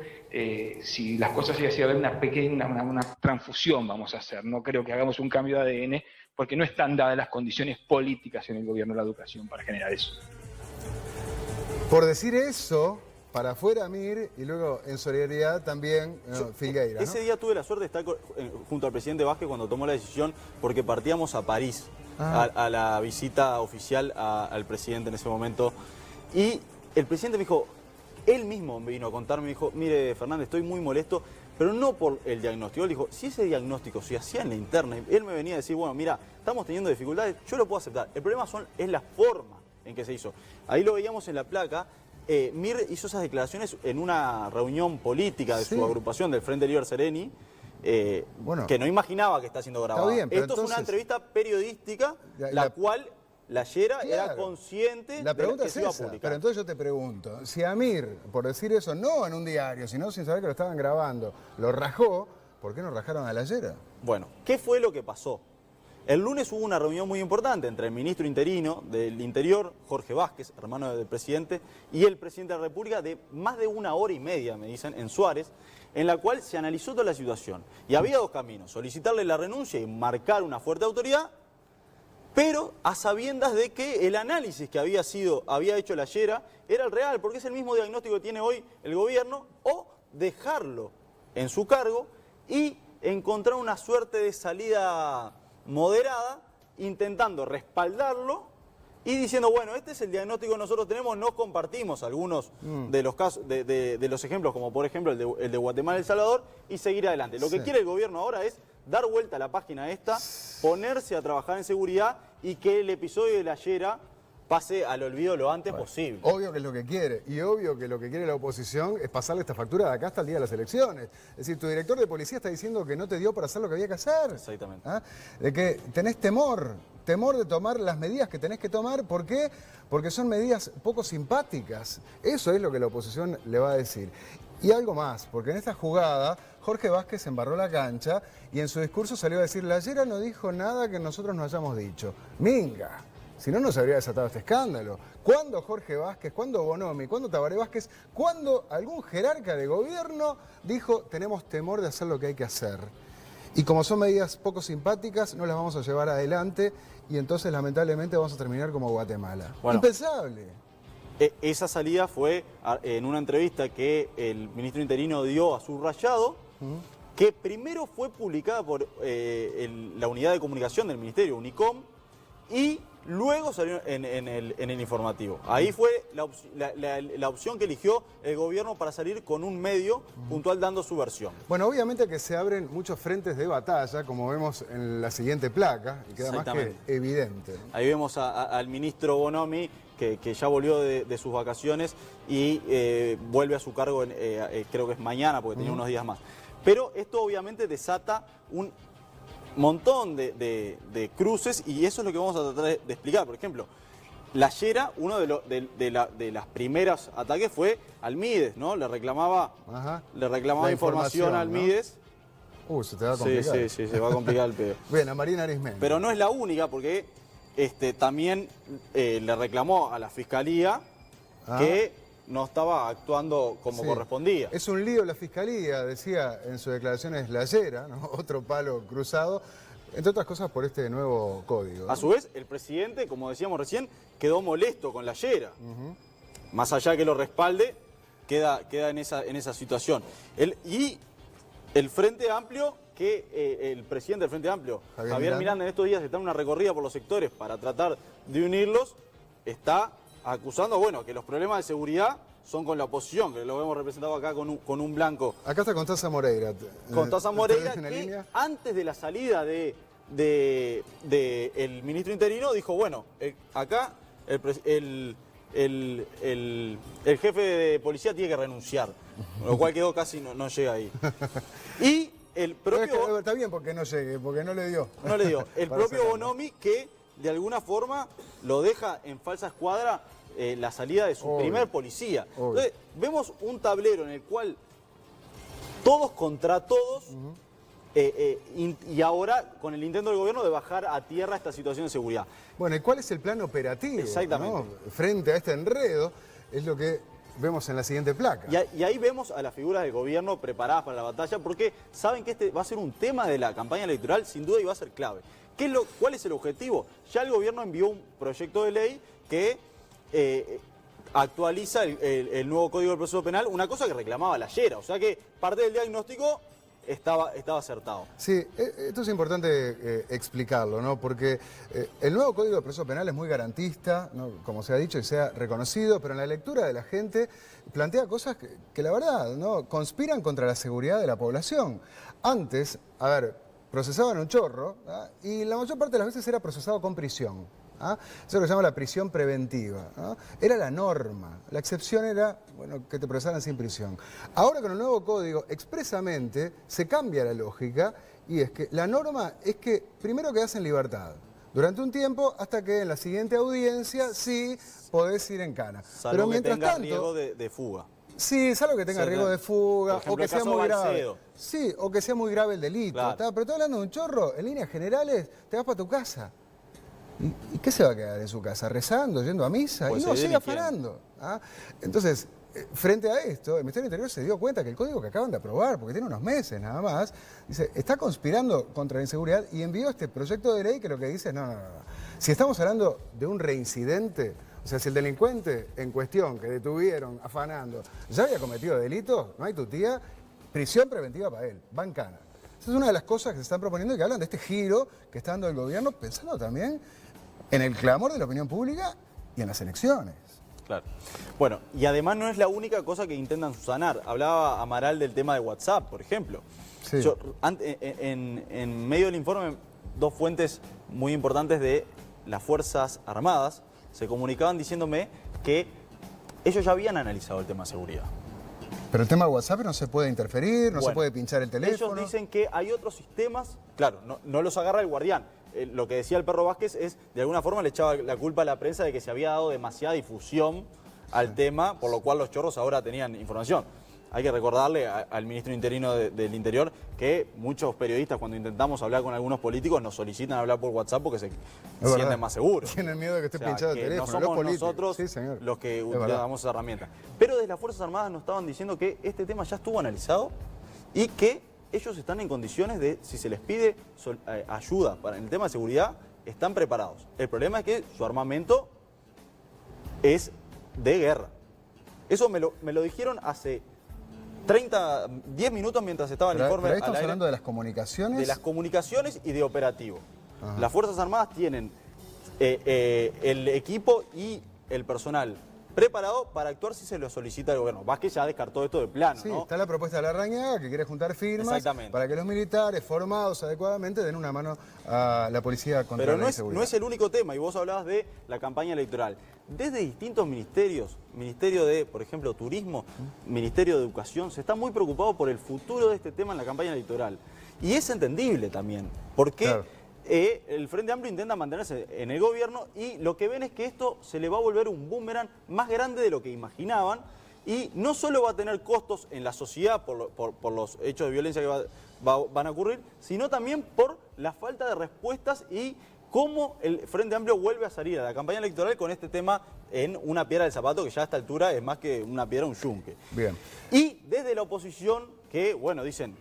si las cosas siguen así, va a haber una pequeña una transfusión vamos a hacer. No creo que hagamos un cambio de ADN porque no están dadas las condiciones políticas en el gobierno de la educación para generar eso. Por decir eso, para afuera Mir, y luego en solidaridad también Filgueira, ¿no? Ese día tuve la suerte de estar junto al presidente Vázquez cuando tomó la decisión, porque partíamos a París a la visita oficial al presidente en ese momento. Y el presidente me dijo, él mismo vino a contarme, me dijo, mire Fernández, estoy muy molesto, pero no por el diagnóstico. Él dijo, si ese diagnóstico se hacía en la interna, él me venía a decir, bueno, mira, estamos teniendo dificultades, yo lo puedo aceptar. El problema es la forma en que se hizo. Ahí lo veíamos en la placa. Mir hizo esas declaraciones en una reunión política de su agrupación del Frente Liber Sereni, que no imaginaba que está siendo grabada. Está bien, pero esto es una entrevista periodística, la cual la Llera era consciente la pregunta de que se iba a esa, publicar. pero entonces yo te pregunto, si a Mir, por decir eso, no en un diario, sino sin saber que lo estaban grabando, lo rajó, ¿por qué no rajaron a la Llera? Bueno, ¿qué fue lo que pasó? El lunes hubo una reunión muy importante entre el ministro interino del Interior, Jorge Vázquez, hermano del presidente, y el presidente de la República, de más de 1 hora y media, me dicen, en Suárez, en la cual se analizó toda la situación. Y había dos caminos, solicitarle la renuncia y marcar una fuerte autoridad, pero a sabiendas de que el análisis que había hecho la Llera era el real, porque es el mismo diagnóstico que tiene hoy el gobierno, o dejarlo en su cargo y encontrar una suerte de salida moderada, intentando respaldarlo y diciendo, bueno, este es el diagnóstico que nosotros tenemos, no compartimos algunos de los casos, de los ejemplos, como por ejemplo el de Guatemala y El Salvador, y seguir adelante. Lo que quiere el gobierno ahora es dar vuelta a la página esta, ponerse a trabajar en seguridad y que el episodio de la Llera pase al olvido lo antes posible. Obvio que es lo que quiere, y obvio que lo que quiere la oposición es pasarle esta factura de acá hasta el día de las elecciones. Es decir, tu director de policía está diciendo que no te dio para hacer lo que había que hacer. Exactamente. De que tenés temor de tomar las medidas que tenés que tomar. ¿Por qué? Porque son medidas poco simpáticas. Eso es lo que la oposición le va a decir. Y algo más, porque en esta jugada Jorge Vázquez embarró la cancha y en su discurso salió a decir, la Llera no dijo nada que nosotros no hayamos dicho. Minga. Si no, no se habría desatado este escándalo. ¿Cuándo Jorge Vázquez, cuándo Bonomi, cuándo Tabaré Vázquez, cuándo algún jerarca de gobierno dijo tenemos temor de hacer lo que hay que hacer? Y como son medidas poco simpáticas, no las vamos a llevar adelante y entonces lamentablemente vamos a terminar como Guatemala. Bueno, impensable. Esa salida fue en una entrevista que el ministro interino dio a Subrayado, que primero fue publicada por la unidad de comunicación del ministerio, Unicom, y luego salió en el informativo. Ahí fue la opción que eligió el gobierno para salir con un medio puntual dando su versión. Bueno, obviamente que se abren muchos frentes de batalla, como vemos en la siguiente placa, y queda más que evidente. Ahí vemos al ministro Bonomi, que ya volvió de sus vacaciones y vuelve a su cargo, creo que es mañana, porque tenía unos días más. Pero esto obviamente desata un montón de cruces y eso es lo que vamos a tratar de explicar. Por ejemplo, la Llera, uno de las primeras ataques fue al Mides, ¿no? Le reclamaba información al Mides. Se te va a complicar. Sí, se va a complicar el pedo. Bien, a Marina Arismendi. Pero no es la única, porque también le reclamó a la Fiscalía que no estaba actuando como correspondía. Es un lío la Fiscalía, decía en sus declaraciones la Llera, ¿no? Otro palo cruzado, entre otras cosas por este nuevo código, ¿no? A su vez, el presidente, como decíamos recién, quedó molesto con la Llera. Más allá de que lo respalde, queda en esa situación. Y el Frente Amplio, que el presidente del Frente Amplio, Javier Miranda, en estos días está en una recorrida por los sectores para tratar de unirlos, está acusando, que los problemas de seguridad son con la oposición, que lo hemos representado acá con un blanco. Acá está Constanza Moreira. Constanza Moreira, que antes de la salida del ministro interino dijo, acá el jefe de policía tiene que renunciar, lo cual quedó casi, no llega ahí. Y el propio... Está bien porque no llegue, porque no le dio. No le dio. El propio Bonomi, que de alguna forma lo deja en falsa escuadra la salida de su primer policía. Entonces, vemos un tablero en el cual todos contra todos, y ahora con el intento del gobierno de bajar a tierra esta situación de seguridad. Bueno, ¿y cuál es el plan operativo? Exactamente. ¿No? Frente a este enredo, es lo que vemos en la siguiente placa. Y ahí vemos a las figuras del gobierno preparadas para la batalla, porque saben que este va a ser un tema de la campaña electoral, sin duda, y va a ser clave. ¿Cuál es el objetivo? Ya el gobierno envió un proyecto de ley que actualiza el nuevo Código del Proceso Penal, una cosa que reclamaba la Llera, o sea que parte del diagnóstico estaba acertado. Sí, esto es importante explicarlo, ¿no? Porque el nuevo Código de Proceso Penal es muy garantista, ¿no? Como se ha dicho y se ha reconocido, pero en la lectura de la gente plantea cosas que la verdad, ¿no? Conspiran contra la seguridad de la población. Antes, a ver, procesaban un chorro, ¿ah? Y la mayor parte de las veces era procesado con prisión. ¿Ah? Eso es lo que se llama la prisión preventiva, ¿no? Era la norma, la excepción era, bueno, que te procesaran sin prisión. Ahora con el nuevo código expresamente se cambia la lógica y es que la norma es que primero quedás en libertad durante un tiempo hasta que en la siguiente audiencia sí podés ir en cana. Salvo pero que mientras tenga tanto, riesgo de fuga. Sí, salvo que tenga riesgo de fuga, ejemplo, o que el sea caso muy grave. Balcedo. Sí, o que sea muy grave el delito. Claro. Pero estoy hablando de un chorro, en líneas generales, te vas para tu casa. ¿Y qué se va a quedar en su casa? ¿Rezando, yendo a misa? Pues y no, se sigue viene afanando. ¿Ah? Entonces, frente a esto, el Ministerio del Interior se dio cuenta que el código que acaban de aprobar, porque tiene unos meses nada más, dice, está conspirando contra la inseguridad y envió este proyecto de ley que lo que dice es, no. Si estamos hablando de un reincidente, o sea, si el delincuente en cuestión que detuvieron afanando ya había cometido delitos, no hay tutía, prisión preventiva para él, va en cana. Esa es una de las cosas que se están proponiendo y que hablan de este giro que está dando el gobierno, pensando también en el clamor de la opinión pública y en las elecciones. Claro. Bueno, y además no es la única cosa que intentan subsanar. Hablaba Amaral del tema de WhatsApp, por ejemplo. Sí. En medio del informe, dos fuentes muy importantes de las Fuerzas Armadas se comunicaban diciéndome que ellos ya habían analizado el tema de seguridad. Pero el tema de WhatsApp no se puede interferir, no se puede pinchar el teléfono. Ellos dicen que hay otros sistemas, claro, no los agarra el guardián. Lo que decía el Perro Vázquez es, de alguna forma le echaba la culpa a la prensa de que se había dado demasiada difusión al tema, por lo cual los chorros ahora tenían información. Hay que recordarle al ministro interino del Interior que muchos periodistas, cuando intentamos hablar con algunos políticos, nos solicitan hablar por WhatsApp porque se sienten más seguros. Tienen miedo de que esté pinchado el teléfono. No somos los nosotros los que utilizamos esa herramienta. Pero desde las Fuerzas Armadas nos estaban diciendo que este tema ya estuvo analizado y que ellos están en condiciones de, si se les pide ayuda para el tema de seguridad, están preparados. El problema es que su armamento es de guerra. Eso me lo dijeron hace 10 minutos mientras estaba el informe. Pero ahí estamos hablando de las comunicaciones. De las comunicaciones y de operativo. Ajá. Las Fuerzas Armadas tienen el equipo y el personal preparado para actuar si se lo solicita el gobierno. Vázquez ya descartó esto de plano, Sí, ¿no? está la propuesta de Larrañaga que quiere juntar firmas para que los militares formados adecuadamente den una mano a la policía contra Pero la inseguridad. no es el único tema, y vos hablabas de la campaña electoral. Desde distintos ministerios, Ministerio de, por ejemplo, Turismo, Ministerio de Educación, se está muy preocupado por el futuro de este tema en la campaña electoral. Y es entendible también, porque el Frente Amplio intenta mantenerse en el gobierno y lo que ven es que esto se le va a volver un boomerang más grande de lo que imaginaban y no solo va a tener costos en la sociedad por los hechos de violencia que van a ocurrir, sino también por la falta de respuestas y cómo el Frente Amplio vuelve a salir a la campaña electoral con este tema en una piedra del zapato que ya a esta altura es más que una piedra, un yunque. Bien. Y desde la oposición que, bueno, dicen...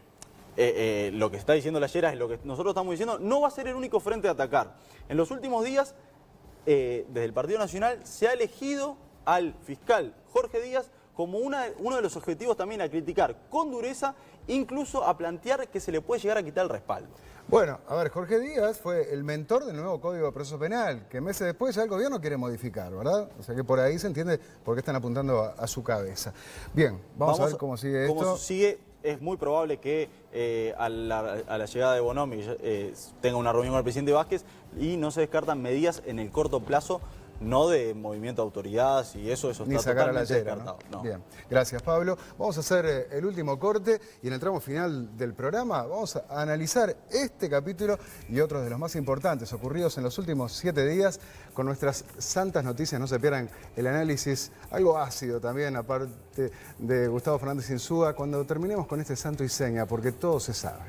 lo que está diciendo la Llera es lo que nosotros estamos diciendo, no va a ser el único frente a atacar. En los últimos días, desde el Partido Nacional, se ha elegido al fiscal Jorge Díaz como uno de los objetivos también a criticar con dureza, incluso a plantear que se le puede llegar a quitar el respaldo. Bueno, a ver, Jorge Díaz fue el mentor del nuevo Código de Proceso Penal, que meses después ya el gobierno quiere modificar, ¿verdad? O sea que por ahí se entiende por qué están apuntando a su cabeza. Bien, vamos a ver cómo sigue esto. Cómo sigue, es muy probable que a la llegada de Bonomi tenga una reunión con el presidente Vázquez y no se descartan medidas en el corto plazo, no de movimiento de autoridades y eso Ni está sacar a la totalmente Llera, descartado. ¿no? No. Bien, gracias Pablo. Vamos a hacer el último corte y en el tramo final del programa vamos a analizar este capítulo y otros de los más importantes ocurridos en los últimos 7 días con nuestras santas noticias. No se pierdan el análisis, algo ácido también, aparte de Gustavo Fernández Insúa, cuando terminemos con este santo y seña, porque todo se sabe.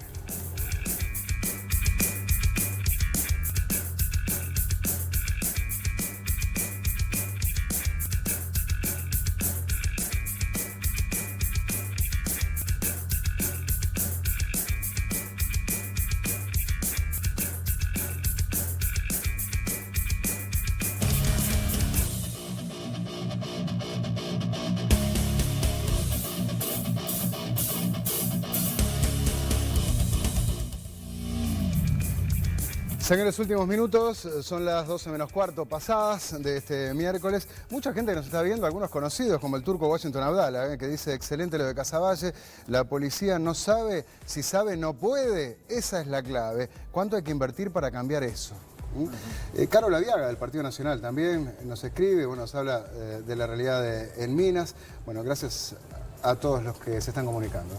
Señores, últimos minutos, son las 12 menos cuarto pasadas de este miércoles. Mucha gente que nos está viendo, algunos conocidos como el turco Washington Abdala, que dice excelente lo de Casavalle, la policía no sabe, si sabe no puede, esa es la clave. ¿Cuánto hay que invertir para cambiar eso? Caro Laviaga, del Partido Nacional, también nos escribe, nos habla de la realidad en Minas. Bueno, gracias a todos los que se están comunicando.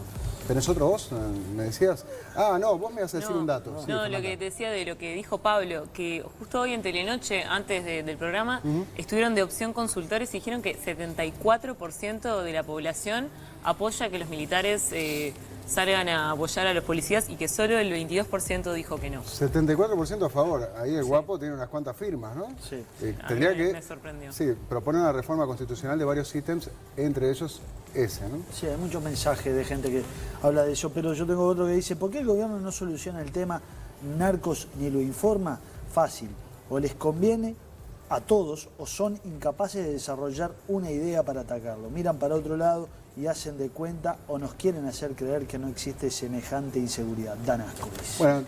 ¿Tenés otro vos? ¿Me decías? Ah, no, vos me vas a decir un dato. Sí, no, lo que te decía de lo que dijo Pablo, que justo hoy en Telenoche, antes del programa, estuvieron de opción consultores y dijeron que 74% de la población apoya que los militares salgan a apoyar a los policías y que solo el 22% dijo que no. 74% a favor. Ahí el guapo tiene unas cuantas firmas, ¿no? Sí. Tendría que... Me sorprendió. Sí, propone una reforma constitucional de varios ítems, entre ellos ese, ¿no? Sí, hay muchos mensajes de gente que habla de eso, pero yo tengo otro que dice, ¿por qué el gobierno no soluciona el tema narcos ni lo informa? Fácil, o les conviene a todos o son incapaces de desarrollar una idea para atacarlo. Miran para otro lado y hacen de cuenta o nos quieren hacer creer que no existe semejante inseguridad. Dan asco. Bueno,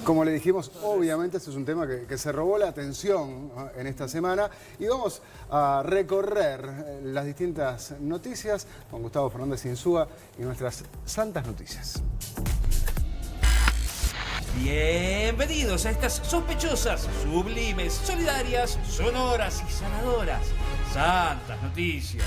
como le dijimos, obviamente este es un tema que se robó la atención, ¿no?, en esta semana, y vamos a recorrer las distintas noticias con Gustavo Fernández Insúa y nuestras santas noticias. Bienvenidos a estas sospechosas, sublimes, solidarias, sonoras y sanadoras santas noticias.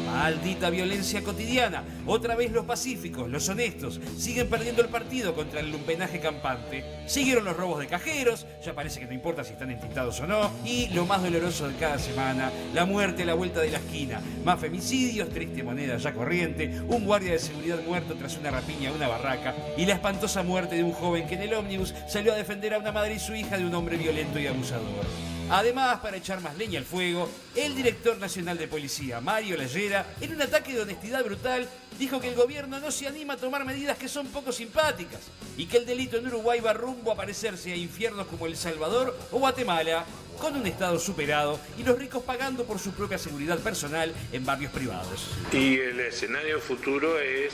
Maldita violencia cotidiana. Otra vez los pacíficos, los honestos, siguen perdiendo el partido contra el lumpenaje campante. Siguieron los robos de cajeros, ya parece que no importa si están entintados o no. Y lo más doloroso de cada semana, la muerte a la vuelta de la esquina. Más femicidios, triste moneda ya corriente, un guardia de seguridad muerto tras una rapiña a una barraca y la espantosa muerte de un joven que en el ómnibus salió a defender a una madre y su hija de un hombre violento y abusador. Además, para echar más leña al fuego, el director nacional de policía, Mario Lallera, en un ataque de honestidad brutal, dijo que el gobierno no se anima a tomar medidas que son poco simpáticas y que el delito en Uruguay va rumbo a parecerse a infiernos como El Salvador o Guatemala, con un Estado superado y los ricos pagando por su propia seguridad personal en barrios privados. Y el escenario futuro es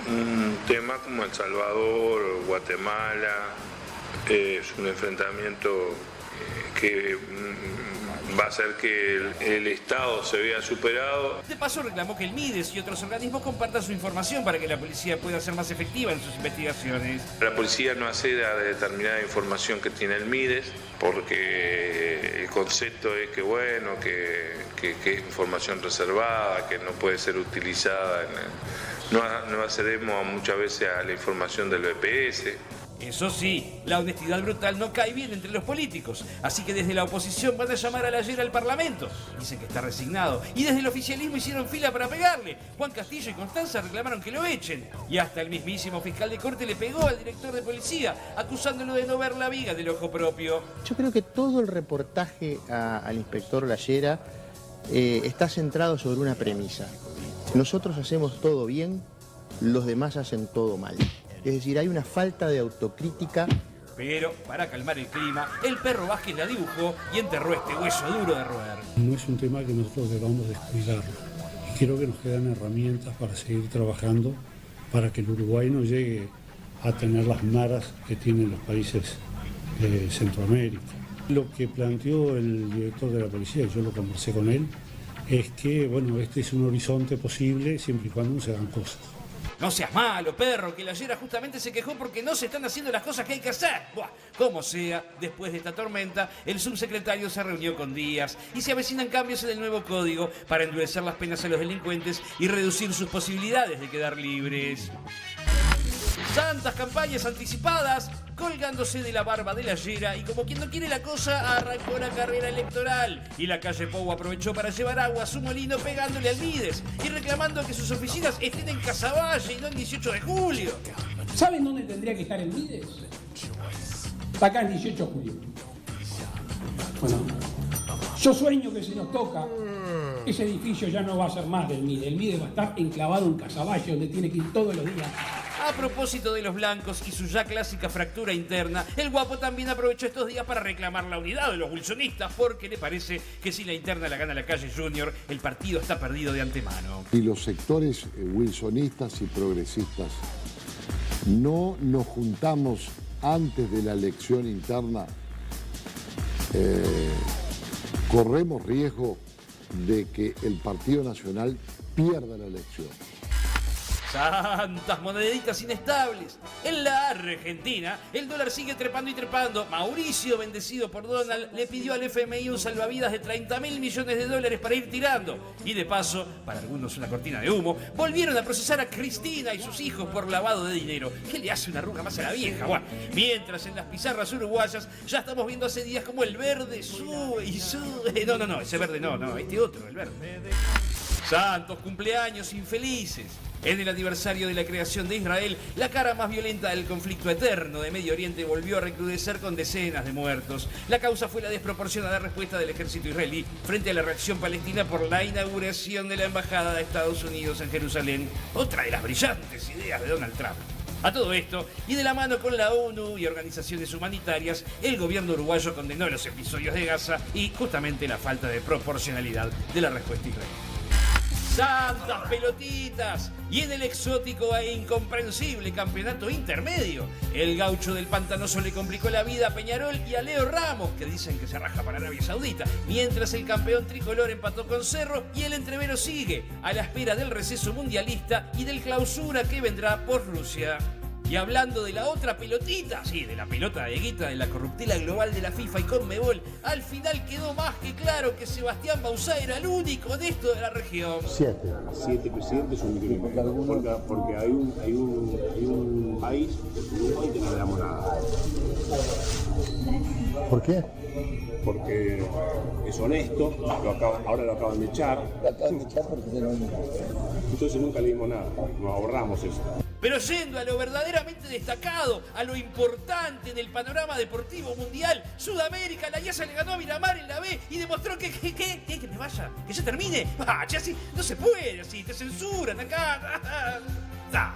un tema como El Salvador o Guatemala, es un enfrentamiento que va a hacer que el Estado se vea superado. De paso reclamó que el MIDES y otros organismos compartan su información para que la policía pueda ser más efectiva en sus investigaciones. La policía no accede a determinada información que tiene el MIDES porque el concepto es que bueno, que es información reservada, que no puede ser utilizada. No accedemos muchas veces a la información del BPS. Eso sí, la honestidad brutal no cae bien entre los políticos, así que desde la oposición van a llamar a Lallera al Parlamento. Dicen que está resignado, y desde el oficialismo hicieron fila para pegarle. Juan Castillo y Constanza reclamaron que lo echen, y hasta el mismísimo fiscal de corte le pegó al director de policía, acusándolo de no ver la viga del ojo propio. Yo creo que todo el reportaje al inspector Lallera está centrado sobre una premisa. Nosotros hacemos todo bien, los demás hacen todo mal. Es decir, hay una falta de autocrítica. Pero, para calmar el clima, el perro Vázquez la dibujó y enterró este hueso duro de roer. No es un tema que nosotros debamos descuidarlo. Y creo que nos quedan herramientas para seguir trabajando para que el Uruguay no llegue a tener las maras que tienen los países de Centroamérica. Lo que planteó el director de la policía, y yo lo conversé con él, es que, bueno, este es un horizonte posible siempre y cuando no se hagan cosas. No seas malo, perro, que Lallera justamente se quejó porque no se están haciendo las cosas que hay que hacer. Buah, como sea, después de esta tormenta, el subsecretario se reunió con Díaz y se avecinan cambios en el nuevo código para endurecer las penas a los delincuentes y reducir sus posibilidades de quedar libres. Santas campañas anticipadas, colgándose de la barba de Lallera y como quien no quiere la cosa, arrancó la carrera electoral. Y la calle Pou aprovechó para llevar agua a su molino pegándole al MIDES y reclamando que sus oficinas estén en Casavalle y no en 18 de julio. ¿Saben dónde tendría que estar el MIDES? Acá en 18 de julio. Bueno, yo sueño que si nos toca, ese edificio ya no va a ser más del MIDES. El MIDES va a estar enclavado en Casavalle, donde tiene que ir todos los días. A propósito de los blancos y su ya clásica fractura interna, el guapo también aprovechó estos días para reclamar la unidad de los wilsonistas porque le parece que si la interna la gana la calle Junior, el partido está perdido de antemano. Y los sectores wilsonistas y progresistas no nos juntamos antes de la elección interna, corremos riesgo de que el Partido Nacional pierda la elección. Santas moneditas inestables. En la Argentina, el dólar sigue trepando y trepando. Mauricio, bendecido por Donald, le pidió al FMI un salvavidas de 30.000 millones de dólares para ir tirando. Y de paso, para algunos una cortina de humo, volvieron a procesar a Cristina y sus hijos por lavado de dinero. ¿Qué le hace una arruga más a la vieja? Bueno, mientras en las pizarras uruguayas ya estamos viendo hace días como el verde sube y sube. No, ese verde no, este otro, el verde. Santos cumpleaños infelices. En el aniversario de la creación de Israel, la cara más violenta del conflicto eterno de Medio Oriente volvió a recrudecer con decenas de muertos. La causa fue la desproporcionada respuesta del ejército israelí frente a la reacción palestina por la inauguración de la embajada de Estados Unidos en Jerusalén. Otra de las brillantes ideas de Donald Trump. A todo esto, y de la mano con la ONU y organizaciones humanitarias, el gobierno uruguayo condenó los episodios de Gaza y justamente la falta de proporcionalidad de la respuesta israelí. ¡Santas pelotitas! Y en el exótico e incomprensible campeonato intermedio, el gaucho del Pantanoso le complicó la vida a Peñarol y a Leo Ramos, que dicen que se raja para Arabia Saudita, mientras el campeón tricolor empató con Cerro y el entrevero sigue, a la espera del receso mundialista y del clausura que vendrá por Rusia. Y hablando de la otra pelotita, sí, de la pelota de guita de la corruptela global de la FIFA y Conmebol, al final quedó más que claro que Sebastián Bauzá era el único honesto de la región. 7 presidentes son porque hay un país, Uruguay, que no le damos nada. ¿Por qué? Porque es honesto, ahora lo acaban de echar. Entonces nunca le dimos nada, nos ahorramos eso. Pero yendo a lo verdaderamente destacado, a lo importante en el panorama deportivo mundial, Sudamérica, la IASA le ganó a Miramar en la B y demostró que me vaya, que ya termine. Ya así, no se puede así, te censuran acá. Chao.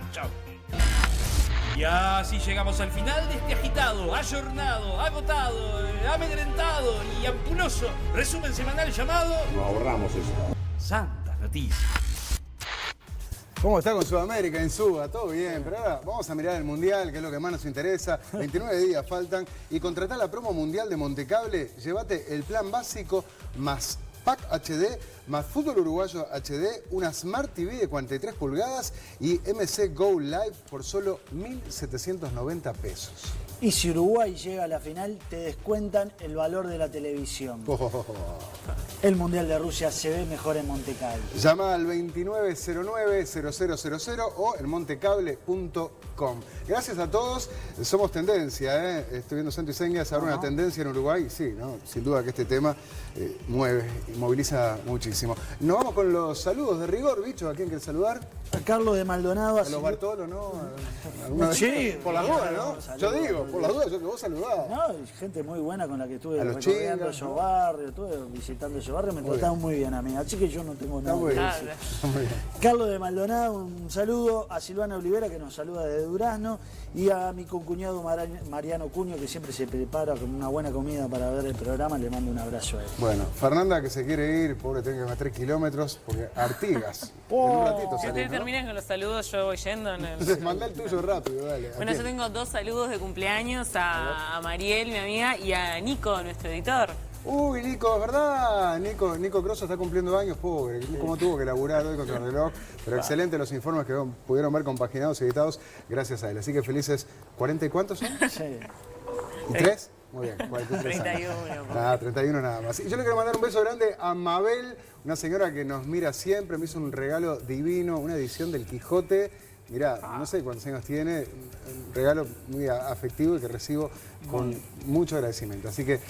Y así llegamos al final de este agitado, ayornado, agotado, amedrentado y ampuloso resumen semanal llamado... Nos ahorramos eso. Santas noticias. ¿Cómo está con Sudamérica en Suba? Todo bien, pero ahora vamos a mirar el Mundial, que es lo que más nos interesa. 29 días faltan y contratá la promo mundial de Montecable. Llévate el plan básico más Pack HD, más Fútbol Uruguayo HD, una Smart TV de 43 pulgadas y MC Go Live por solo 1.790 pesos. Y si Uruguay llega a la final, te descuentan el valor de la televisión. El Mundial de Rusia se ve mejor en Montecable. Llama al 2909-0000 o en montecable.com. Gracias a todos. Somos tendencia, ¿eh? Estoy viendo Santo y Seña, se abre una tendencia en Uruguay. Sí, ¿no? Sin duda que este tema mueve y moviliza muchísimo. Nos vamos con los saludos de rigor, bicho. ¿A quién quieres saludar? A Carlos de Maldonado. A los Bartolo, ¿no? Sí, por las dudas, ¿no? Yo digo, por las dudas, yo que vos saludás. No, gente muy buena con la que estuve recorriendo esos barrios, estuve visitando esos barrios, me trataron muy bien a mí, así que yo no tengo nada que decir. Carlos de Maldonado, un saludo a Silvana Olivera, que nos saluda desde Durazno, y a mi concuñado Mariano Cuño, que siempre se prepara con una buena comida para ver el programa, le mando un abrazo a él. Bueno, Fernanda, que se quiere ir, pobre, tiene que más 3 kilómetros, porque Artigas, en un ratito Si ustedes terminan con los saludos, yo voy yendo. Entonces, mandá el tuyo rápido, dale. Bueno, yo tengo 2 saludos de cumpleaños a Mariel, mi amiga, y a Nico, nuestro editor. Uy, Nico, es verdad. Nico Crosso está cumpliendo años, pobre. Cómo tuvo que laburar hoy contra el reloj. Pero excelente los informes que pudieron ver compaginados y editados gracias a él. Así que felices. ¿40 y cuántos son? Sí. ¿Y 3? Muy bien, 43 años. 31. 31 nada más. Y yo le quiero mandar un beso grande a Mabel, una señora que nos mira siempre. Me hizo un regalo divino, una edición del Quijote. Mirá, no sé cuántos años tiene, un regalo muy afectivo y que recibo con mucho agradecimiento. Así que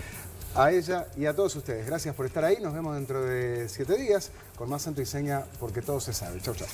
a ella y a todos ustedes, gracias por estar ahí. Nos vemos dentro de 7 días con más Santo y Seña, porque todo se sabe. Chau, chau.